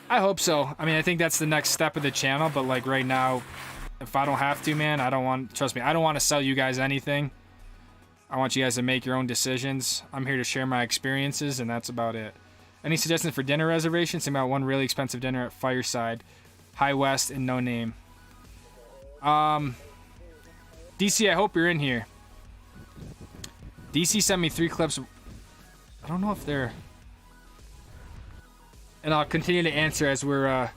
I hope so. I mean, I think that's the next step of the channel, but like right now, if I don't have to, man, I don't want... Trust me, I don't want to sell you guys anything. I want you guys to make your own decisions. I'm here to share my experiences, and that's about it. Any suggestions for dinner reservations? Think about one really expensive dinner at Fireside, High West, and No Name. DC, I hope you're in here. DC sent me 3 clips. I don't know if they're... And I'll continue to answer as we're,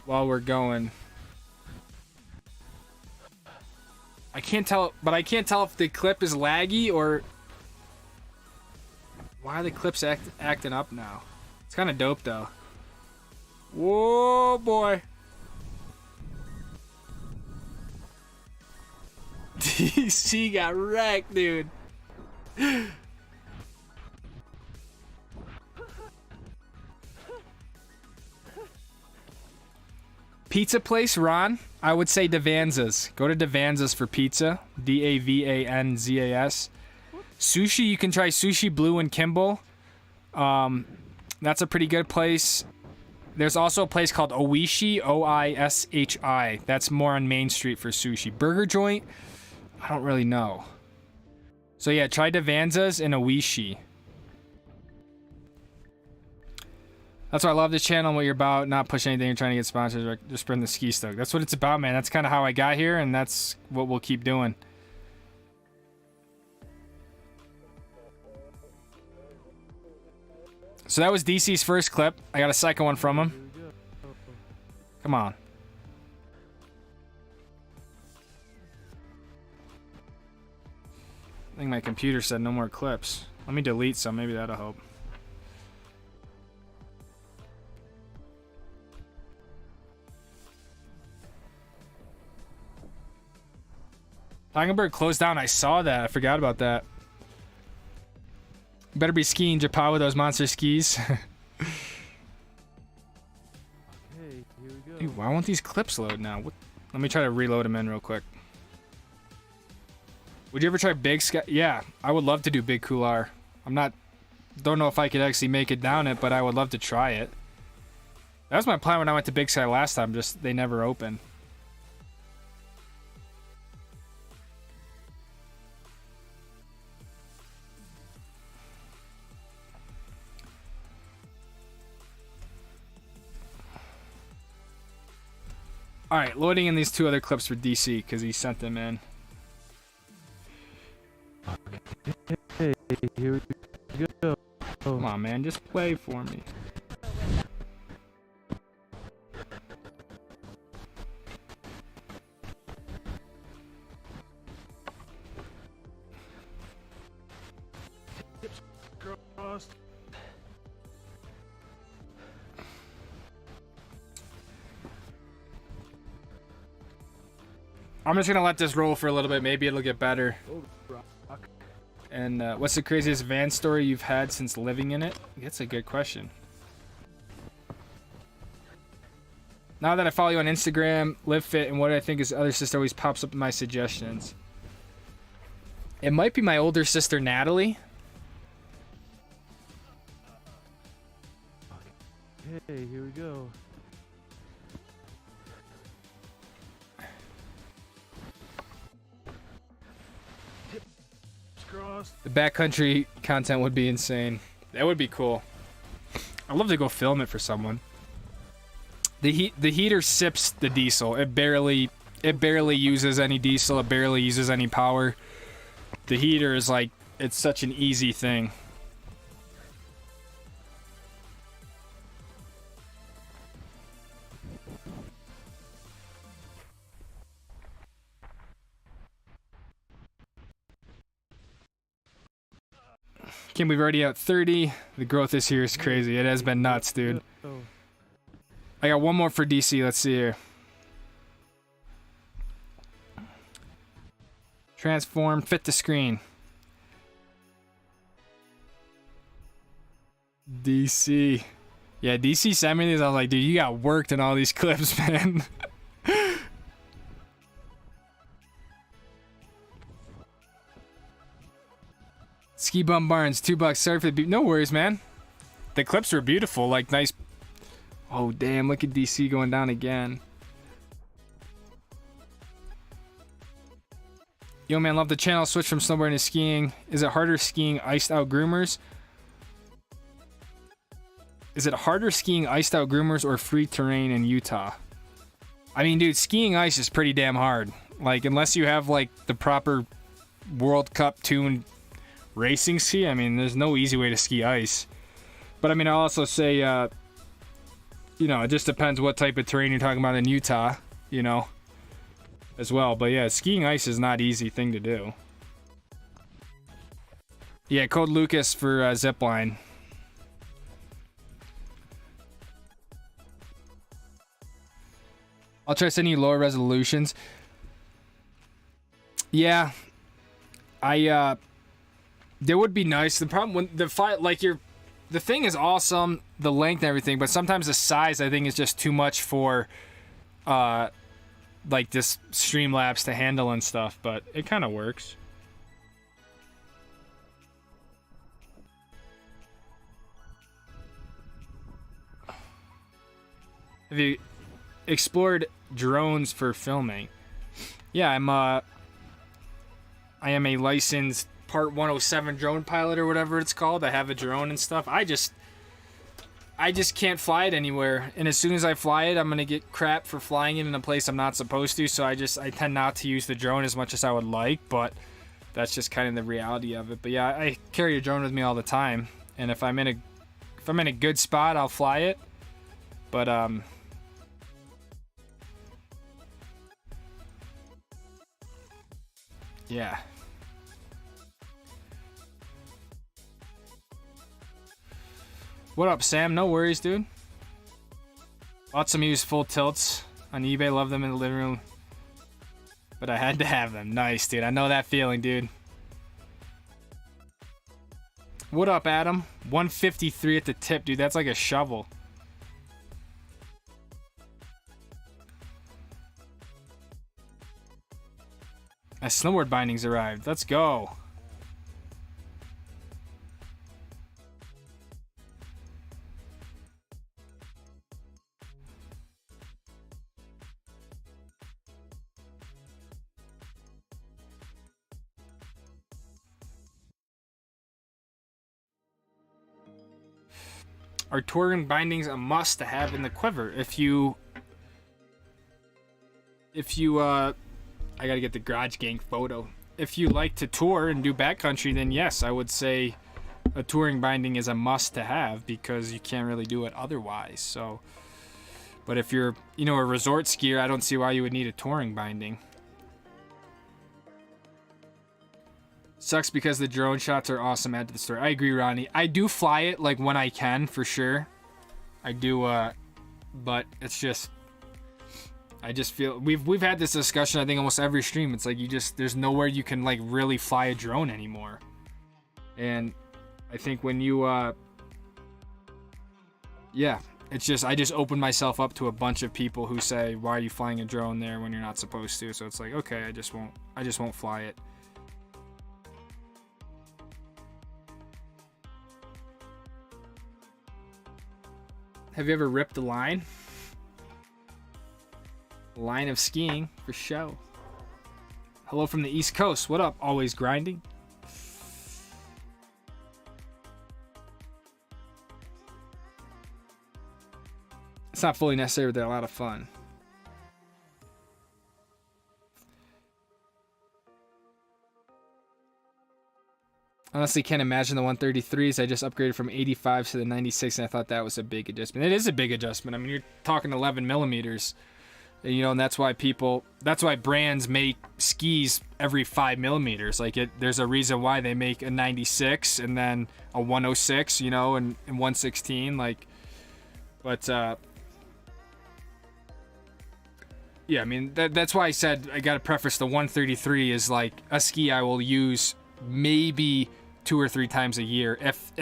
while we're going. I can't tell, but I can't tell if the clip is laggy or... Why are the clips acting up now? It's kind of dope, though. Whoa, boy. DC got wrecked, dude. Pizza place, Ron? I would say Davanzas. Go to Davanzas for pizza. Davanzas. Sushi, you can try Sushi Blue and Kimball. That's a pretty good place. There's also a place called Oishi, O-I-S-H-I. That's more on Main Street for sushi. Burger joint? I don't really know. So yeah, try Davanzas and Oishi. That's why I love this channel and what you're about. Not push anything, you're trying to get sponsors, or just spreading the ski stoke. That's what it's about, man. That's kind of how I got here, and that's what we'll keep doing. So that was DC's first clip. I got a second one from him. Come on. I think my computer said no more clips. Let me delete some, maybe that'll help. Tichenberg closed down. I saw that. I forgot about that. You better be skiing Japan with those monster skis. Hey, here we go. Dude, why won't these clips load now? What? Let me try to reload them in real quick. Would you ever try Big Sky? Yeah, I would love to do Big Couloir. Don't know if I could actually make it down it, but I would love to try it. That was my plan when I went to Big Sky last time, just they never opened. Alright, loading in these 2 other clips for DC, because he sent them in. Hey, here we go. Come on, man, just play for me. Crossed. I'm just gonna let this roll for a little bit. Maybe it'll get better. Oh, rock. And what's the craziest van story you've had since living in it? That's a good question. Now that I follow you on Instagram, Live Fit, and what I think is other sister always pops up in my suggestions. It might be my older sister Natalie. Hey, here we go. Crossed. The backcountry content would be insane. That would be cool. I'd love to go film it for someone. The heater sips the diesel. It barely uses any diesel. It barely uses any power. The heater is like, it's such an easy thing. Can't believe we're already at 30. The growth this year is crazy. It has been nuts, dude. I got one more for DC. Let's see here. Transform, fit the screen. DC. Yeah, DC sent me these. I was like, dude, you got worked in all these clips, man. Ski Bum Barnes, $2. Sorry for the no worries, man. The clips were beautiful, like nice. Oh damn! Look at DC going down again. Yo man, love the channel. Switch from snowboarding to skiing. Is it harder skiing iced out groomers? Is it harder skiing iced out groomers or free terrain in Utah? I mean, dude, skiing ice is pretty damn hard. Like, unless you have like the proper World Cup tuned racing ski, I mean, there's no easy way to ski ice. But I mean, I'll also say, you know, it just depends what type of terrain you're talking about in Utah, you know, as well. But yeah, skiing ice is not an easy thing to do. Yeah, code Lucas for zipline. I'll try sending you lower resolutions. Yeah, that would be nice. The problem when the file, like the thing is awesome, the length and everything, but sometimes the size I think is just too much for, like this Streamlabs to handle and stuff. But it kind of works. Have you explored drones for filming? Yeah, I am a licensed Part 107 drone pilot or whatever it's called. I have a drone and stuff. I just can't fly it anywhere. And as soon as I fly it, I'm gonna get crap for flying it in a place I'm not supposed to. So I tend not to use the drone as much as I would like, but that's just kind of the reality of it. But yeah, I carry a drone with me all the time. And if I'm in a good spot, I'll fly it. But Yeah. What up, Sam? No worries, dude. Bought some used full tilts on eBay. Love them in the living room. But I had to have them. Nice, dude. I know that feeling, dude. What up, Adam? 153 at the tip, dude. That's like a shovel. My snowboard bindings arrived. Let's go. Are touring bindings a must to have in the quiver? If you I gotta get the garage gang photo. If you like to tour and do backcountry, then yes, I would say a touring binding is a must to have because you can't really do it otherwise. So, but if you're, a resort skier, I don't see why you would need a touring binding. Sucks because the drone shots are awesome. Add to the story. I agree, Ronnie. I do fly it like when I can, for sure. I do, but it's just, I just feel we've had this discussion. I think almost every stream. It's like there's nowhere you can like really fly a drone anymore. And I think when you, yeah, it's just I just opened myself up to a bunch of people who say, "Why are you flying a drone there when you're not supposed to?" So it's like, okay, I just won't fly it. Have you ever ripped a line? Line of skiing for show. Hello from the East Coast. What up? Always grinding. It's not fully necessary, but they're a lot of fun. Honestly, can't imagine the 133s. I just upgraded from 85 to the 96, and I thought that was a big adjustment. It is a big adjustment. I mean, you're talking 11 millimeters, and that's why brands make skis every 5 millimeters. Like there's a reason why they make a 96 and then a 106, and 116. Yeah, I mean that's why I said I got to preface the 133 is like a ski I will use maybe 2 or 3 times a year. If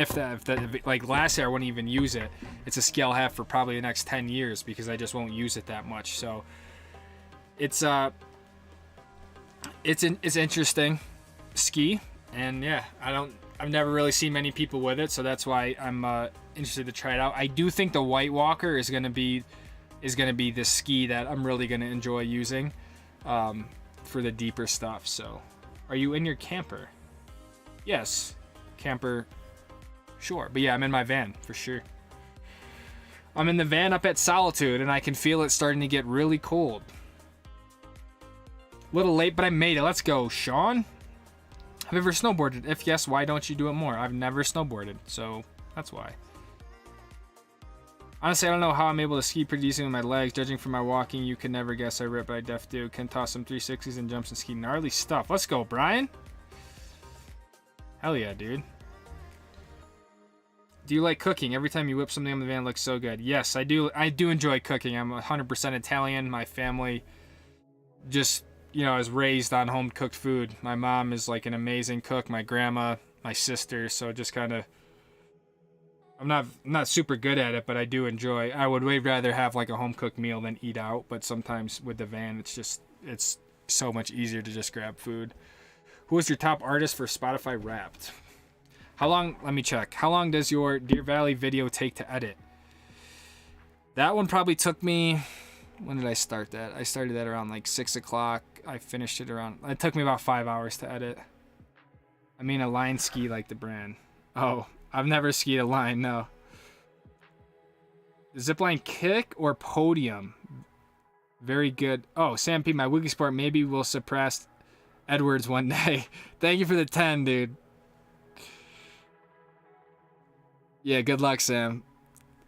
like last year I wouldn't even use it. It's a ski I'll have for probably the next 10 years because I just won't use it that much. So it's interesting ski, and yeah, I've never really seen many people with it, so that's why I'm interested to try it out. I do think the White Walker is gonna be the ski that I'm really gonna enjoy using for the deeper stuff. So are you in your camper? Yes, camper, sure. But yeah, I'm in my van, for sure. I'm in the van up at Solitude, and I can feel it starting to get really cold. A little late, but I made it. Let's go, Sean. Have you ever snowboarded? If yes, why don't you do it more? I've never snowboarded, so that's why. Honestly, I don't know how I'm able to ski pretty decent with my legs. Judging from my walking, you can never guess I rip, but I def do. Can toss some 360s and jumps and ski gnarly stuff. Let's go, Brian. Hell yeah, dude. Do you like cooking? Every time you whip something on the van, it looks so good. Yes, I do. I do enjoy cooking. I'm 100% Italian. My family just, is raised on home cooked food. My mom is like an amazing cook. My grandma, my sister. So just kind of, I'm not super good at it, but I do enjoy. I would way rather have like a home cooked meal than eat out. But sometimes with the van, it's so much easier to just grab food. Who is your top artist for Spotify Wrapped? How long, let me check. How long does your Deer Valley video take to edit? That one probably took me, when did I start that? I started that around like 6 o'clock. I finished it it took me about 5 hours to edit. I mean a line ski like the brand. Oh, I've never skied a line, no. Zipline kick or podium? Very good. Oh, Sam P, my wiki sport maybe will surpass Edwards one day. Thank you for the 10, dude. Yeah, good luck, Sam.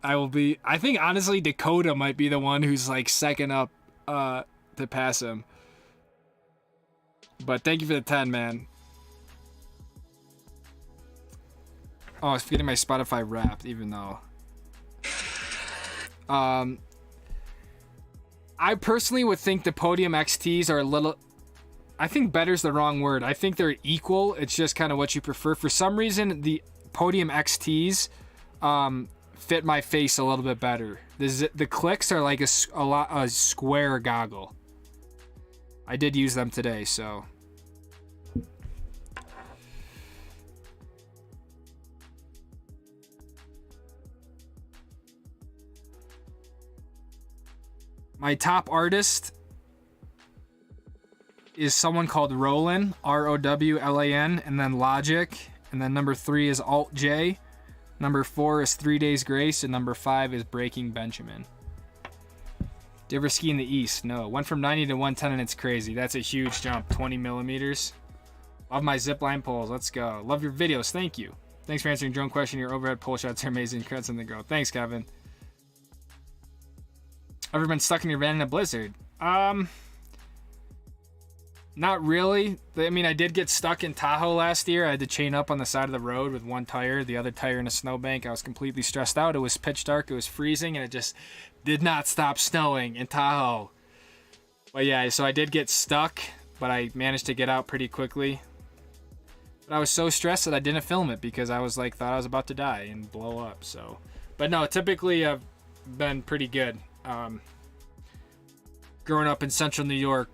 I think honestly Dakota might be the one who's like second up to pass him. But thank you for the 10, man. Oh, I was getting my Spotify Wrapped, even though. I personally would think the Podium XTs are a little. I think better's the wrong word. I think they're equal. It's just kind of what you prefer. For some reason, the Podium XTs fit my face a little bit better. The clicks are like a square goggle. I did use them today, so. My top artist is someone called Roland, Rowlan, and then Logic, and then number 3 is Alt J, number 4 is 3 Days Grace, and number 5 is Breaking Benjamin. Do you ever ski in the East? No. Went from 90 to 110 and it's crazy. That's a huge jump, 20 millimeters. Love my zipline poles. Let's go. Love your videos. Thank you. Thanks for answering drone question. Your overhead pole shots are amazing. Congrats on the growth. Thanks, Kevin. Ever been stuck in your van in a blizzard? Not really. I mean, I did get stuck in Tahoe last year. I had to chain up on the side of the road with one tire, the other tire in a snowbank. I was completely stressed out. It was pitch dark. It was freezing, and it just did not stop snowing in Tahoe. But yeah, so I did get stuck, but I managed to get out pretty quickly. But I was so stressed that I didn't film it because I was like, thought I was about to die and blow up. So, but no, typically I've been pretty good. Growing up in central New York,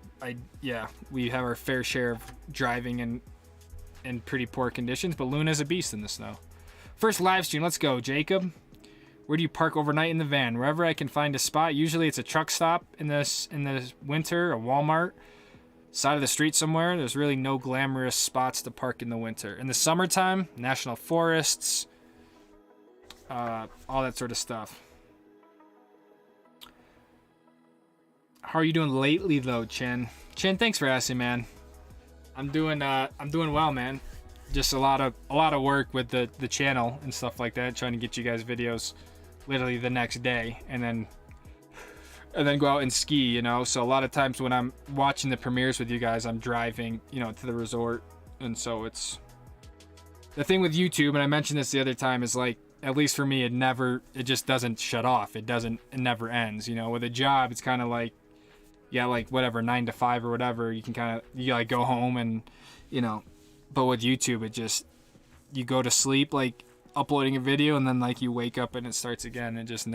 we have our fair share of driving in pretty poor conditions, but Luna's a beast in the snow. First live stream, let's go, Jacob. Where do you park overnight in the van? Wherever I can find a spot. Usually it's a truck stop in the winter, a Walmart, side of the street somewhere. There's really no glamorous spots to park in the winter. In the summertime, national forests, all that sort of stuff. How are you doing lately, though, Chin? Chin, thanks for asking, man. I'm doing well, man. Just a lot of work with the channel and stuff like that, trying to get you guys videos literally the next day, and then go out and ski, you know. So a lot of times when I'm watching the premieres with you guys, I'm driving, you know, to the resort, and so it's the thing with YouTube. And I mentioned this the other time, is like, at least for me, it just doesn't shut off. It never ends, you know. With a job, it's kind of like, yeah, like whatever, 9 to 5 or whatever, you like go home and, you know. But with YouTube, you go to sleep like uploading a video, and then like you wake up and it starts again. It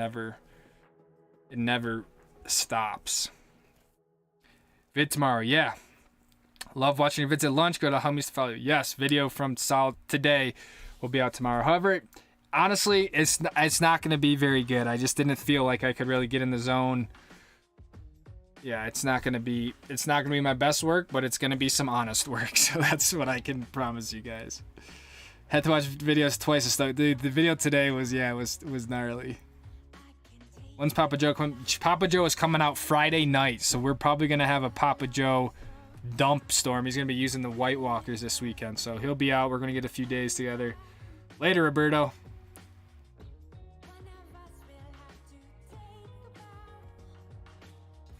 never stops. Vid tomorrow, yeah. Love watching your vids at lunch. Go to Hummies to follow you. Yes, video from Sal today will be out tomorrow. However, honestly, it's not going to be very good. I just didn't feel like I could really get in the zone. Yeah, it's not gonna be my best work, but it's gonna be some honest work. So that's what I can promise you guys. Had to watch videos twice to start. The video today was gnarly. When's Papa Joe coming? Papa Joe is coming out Friday night, so we're probably gonna have a Papa Joe dump storm. He's gonna be using the White Walkers this weekend, so he'll be out. We're gonna get a few days together. Later, Roberto.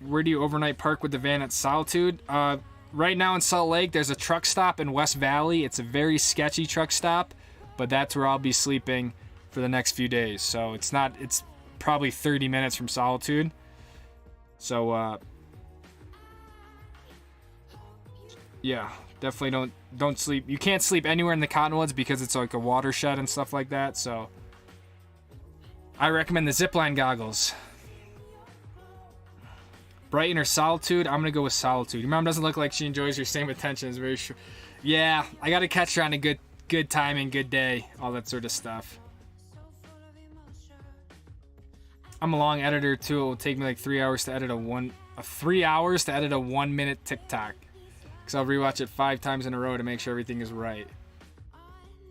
Where do you overnight park with the van at Solitude? Right now in Salt Lake, there's a truck stop in West Valley. It's a very sketchy truck stop, but that's where I'll be sleeping for the next few days. So it's probably 30 minutes from Solitude. So, yeah, definitely don't sleep. You can't sleep anywhere in the Cottonwoods because it's like a watershed and stuff like that. So I recommend the zipline goggles. Brighton or Solitude? I'm gonna go with Solitude. Your mom doesn't look like she enjoys your same attention. It's very sure. Yeah, I gotta catch her on a good time and good day, all that sort of stuff. I'm a long editor too. It will take me like 3 hours to edit a 1 minute TikTok, because I'll rewatch it 5 times in a row to make sure everything is right.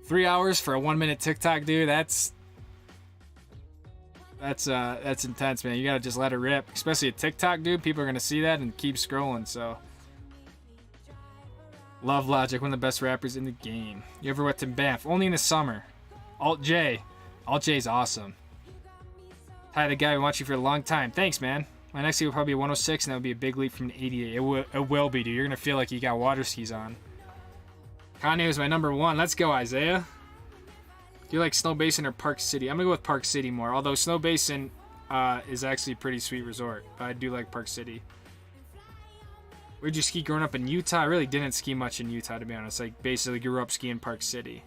3 hours for a 1 minute TikTok, dude. That's intense, man. You gotta just let it rip, especially a TikTok, dude. People are gonna see that and keep scrolling. So, love Logic, one of the best rappers in the game. You ever went to Banff? Only in the summer. Alt J's awesome. Hi, the guy who wants you for a long time. Thanks, man. My next ski will probably be 106, and that would be a big leap from an 88. It will be, dude. You're gonna feel like you got water skis on. Kanye was my number 1. Let's go, Isaiah. Do you like Snow Basin or Park City? I'm gonna go with Park City more. Although Snow Basin is actually a pretty sweet resort, but I do like Park City. Where'd you ski growing up in Utah? I really didn't ski much in Utah, to be honest. Like, basically grew up skiing Park City.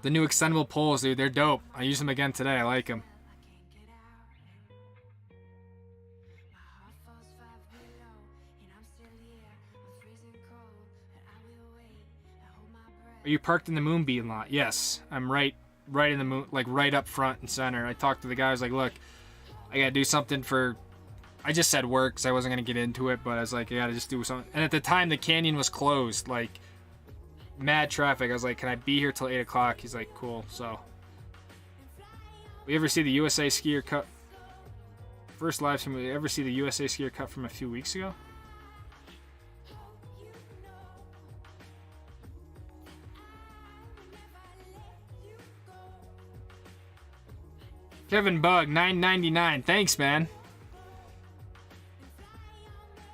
The new extendable poles, dude, they're dope. I used them again today. I like them. Are you parked in the Moonbeam lot? Yes, I'm right in the moon, like right up front and center. I talked to the guy. I was like, look, I gotta do something for. I just said work because I wasn't gonna get into it, but I was like, I gotta just do something. And at the time, the canyon was closed, like mad traffic. I was like, can I be here till 8 o'clock? He's like, cool. So, we ever see the USA skier cut? First live stream. We ever see the USA skier cut from a few weeks ago? Kevin Bug, $9.99. Thanks, man.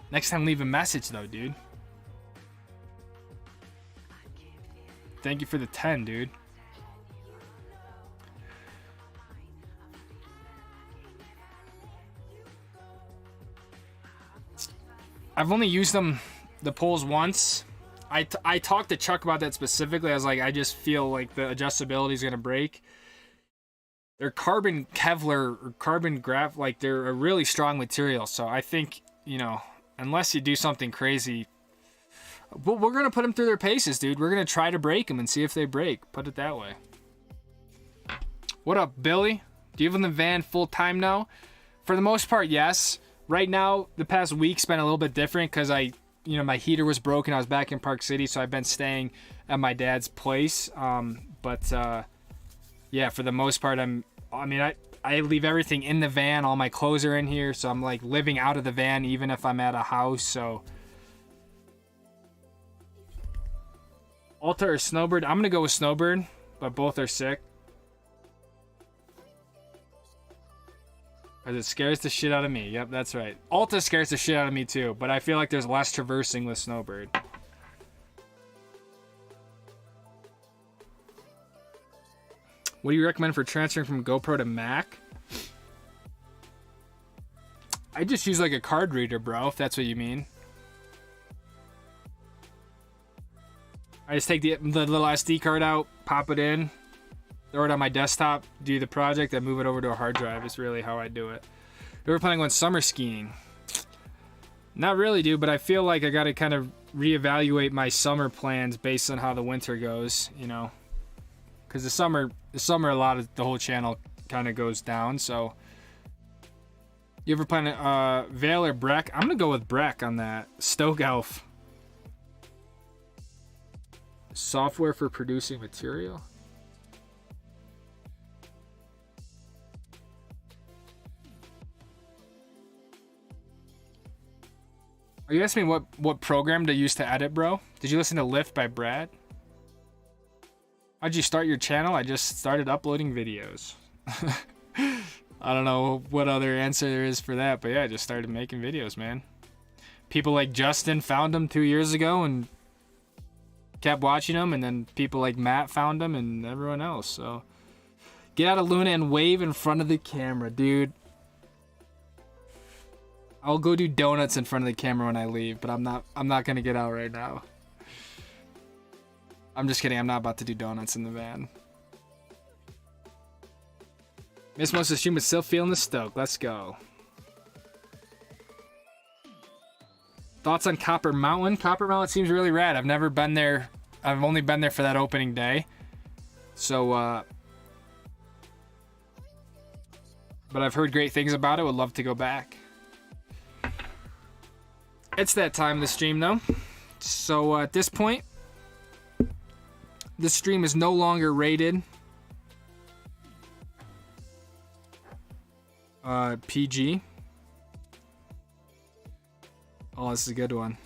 Next time, leave a message, though, dude. Thank you for the 10, dude. I've only used the poles once. I talked to Chuck about that specifically. I was like, I just feel like the adjustability is going to break. They're carbon Kevlar or carbon graph, like they're a really strong material. So I think, you know, unless you do something crazy, but we're going to put them through their paces, dude. We're going to try to break them and see if they break. Put it that way. What up, Billy? Do you live in the van full time now? For the most part, yes. Right now, the past week's been a little bit different because my heater was broken. I was back in Park City, so I've been staying at my dad's place. Yeah, for the most part, I leave everything in the van. All my clothes are in here, so I'm like living out of the van even if I'm at a house. So Alta or Snowbird? I'm gonna go with Snowbird, but both are sick. Because it scares the shit out of me. Yep, that's right. Alta scares the shit out of me too, but I feel like there's less traversing with Snowbird. What do you recommend for transferring from GoPro to Mac? I just use like a card reader, bro, if that's what you mean. I just take the little SD card out, pop it in, throw it on my desktop, do the project, then move it over to a hard drive. Is really how I do it. You ever planning on summer skiing? Not really, dude, but I feel like I gotta kind of reevaluate my summer plans based on how the winter goes, you know. Because the summer, a lot of the whole channel kind of goes down. So, you ever plan Vale or Breck? I'm gonna go with Breck on that. Stoke Elf. Software for producing material. Are you asking me what program to use to edit, bro? Did you listen to Lift by Brad? How'd you start your channel? I just started uploading videos. I don't know what other answer there is for that, but yeah, I just started making videos, man. People like Justin found them 2 years ago and kept watching them, and then people like Matt found them and everyone else. So get out of Luna and wave in front of the camera, dude. I'll go do donuts in front of the camera when I leave, but I'm not gonna get out right now. I'm just kidding. I'm not about to do donuts in the van. Miss most of the stream, but still feeling the Stoke. Let's go. Thoughts on Copper Mountain? Copper Mountain seems really rad. I've never been there. I've only been there for that opening day. So, but I've heard great things about it. Would love to go back. It's that time of the stream, though. So at this point, this stream is no longer rated PG. Oh, this is a good one.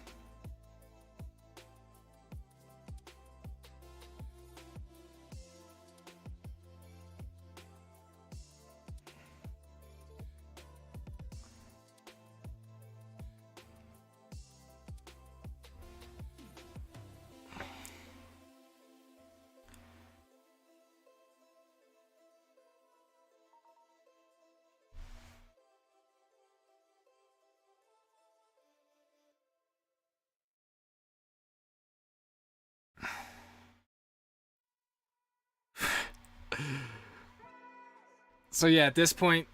So yeah, at this point,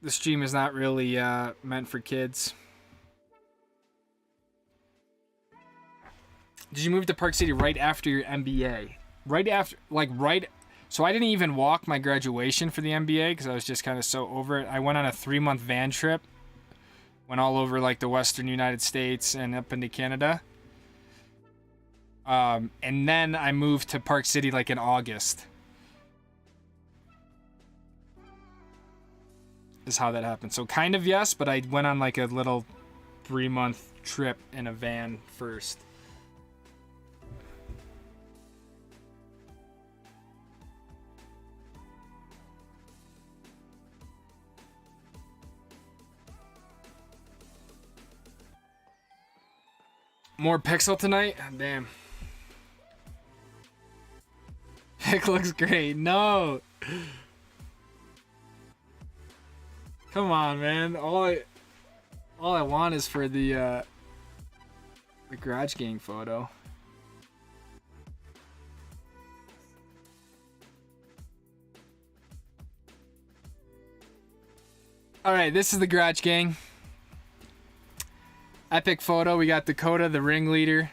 the stream is not really meant for kids. Did you move to Park City right after your MBA? Right after, like right. So I didn't even walk my graduation for the MBA because I was just kind of so over it. I went on a 3-month van trip. Went all over like the Western United States and up into Canada. And then I moved to Park City like in August. Is how that happened. So kind of yes, but I went on like a little 3-month trip in a van first. More pixel tonight? Damn. Pic looks great. No. Come on, man. All I want is for the Garage Gang photo. All right, this is the Garage Gang. Epic photo. We got Dakota, the ringleader.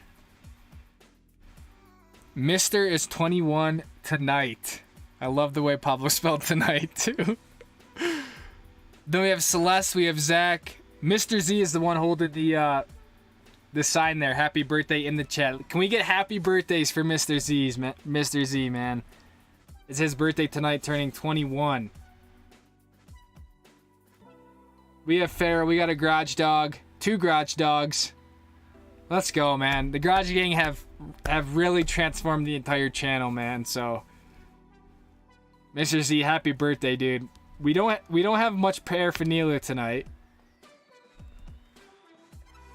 Mr. is 21 tonight. I love the way Pablo spelled tonight, too. Then we have Celeste. We have Zach. Mr. Z is the one holding the sign there. Happy birthday in the chat. Can we get happy birthdays for Mr. Z's, Mr. Z, man? It's his birthday tonight, turning 21. We have Farrah. We got a garage dog. 2 garage dogs. Let's go, man. The Garage Gang have really transformed the entire channel, man. So, Mr. Z, happy birthday, dude. We don't have much paraphernalia tonight.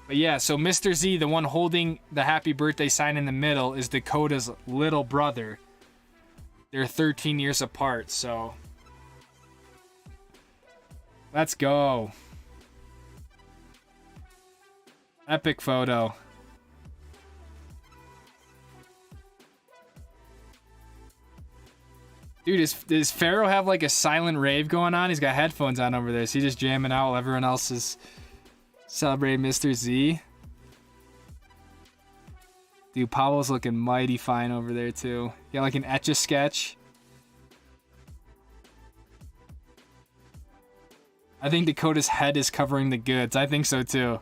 But yeah, so Mr. Z, the one holding the happy birthday sign in the middle, is Dakota's little brother. They're 13 years apart, so let's go. Epic photo. Dude, does Pharaoh have like a silent rave going on? He's got headphones on over there. Is he just jamming out while everyone else is celebrating Mr. Z? Dude, Pablo's looking mighty fine over there too. You got like an Etch-a-Sketch. I think Dakota's head is covering the goods. I think so too.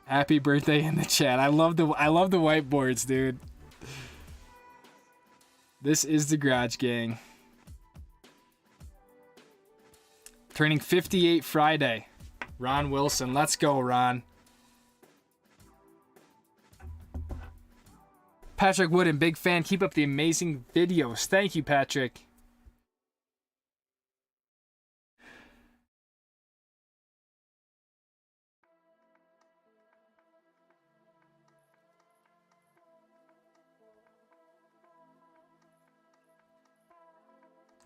Happy birthday in the chat. I love the whiteboards, dude. This is the Garage Gang. Turning 58 Friday. Ron Wilson. Let's go, Ron. Patrick Wooden, big fan. Keep up the amazing videos. Thank you, Patrick.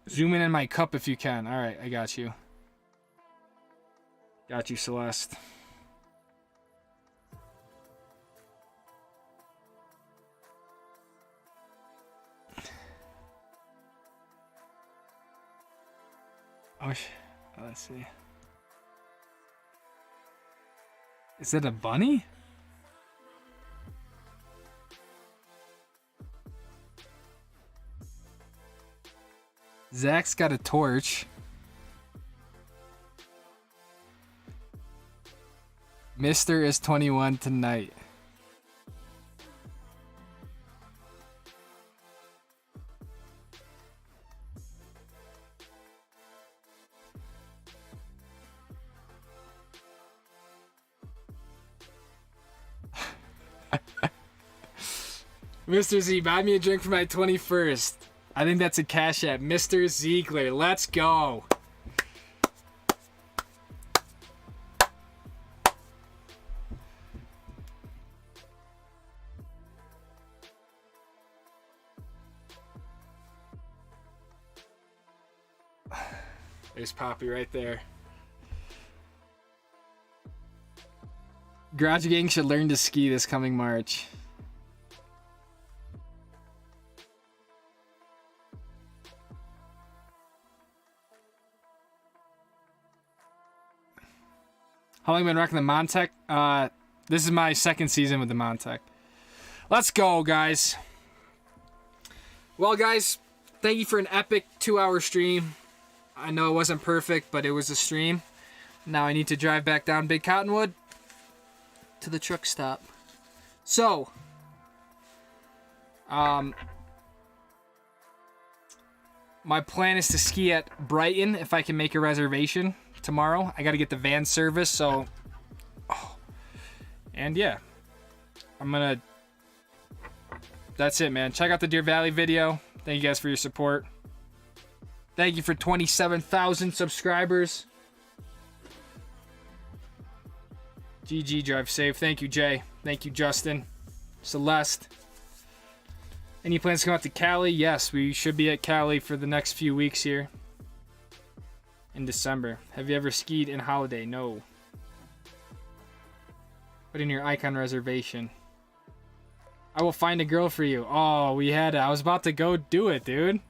Zoom in my cup if you can. All right, I got you. Got you, Celeste. Oh, let's see. Is that a bunny? Zach's got a torch. Mr. is 21 tonight. Mr. Z, buy me a drink for my 21st. I think that's a cash app. Mr. Ziegler, let's go. There's Poppy right there. Garage Gang should learn to ski this coming March. How long have you been rocking the Montec? This is my second season with the Montec. Let's go, guys. Well, guys, thank you for an epic 2-hour stream. I know it wasn't perfect, but it was a stream. Now I need to drive back down Big Cottonwood to the truck stop. So, my plan is to ski at Brighton if I can make a reservation tomorrow. I got to get the van service, so... Oh. And yeah, I'm going to... That's it, man. Check out the Deer Valley video. Thank you guys for your support. Thank you for 27,000 subscribers. GG, drive safe. Thank you, Jay. Thank you, Justin. Celeste. Any plans to come out to Cali? Yes, we should be at Cali for the next few weeks here. In December. Have you ever skied in Holiday? No. Put in your icon reservation. I will find a girl for you. Oh, we had it. I was about to go do it, dude.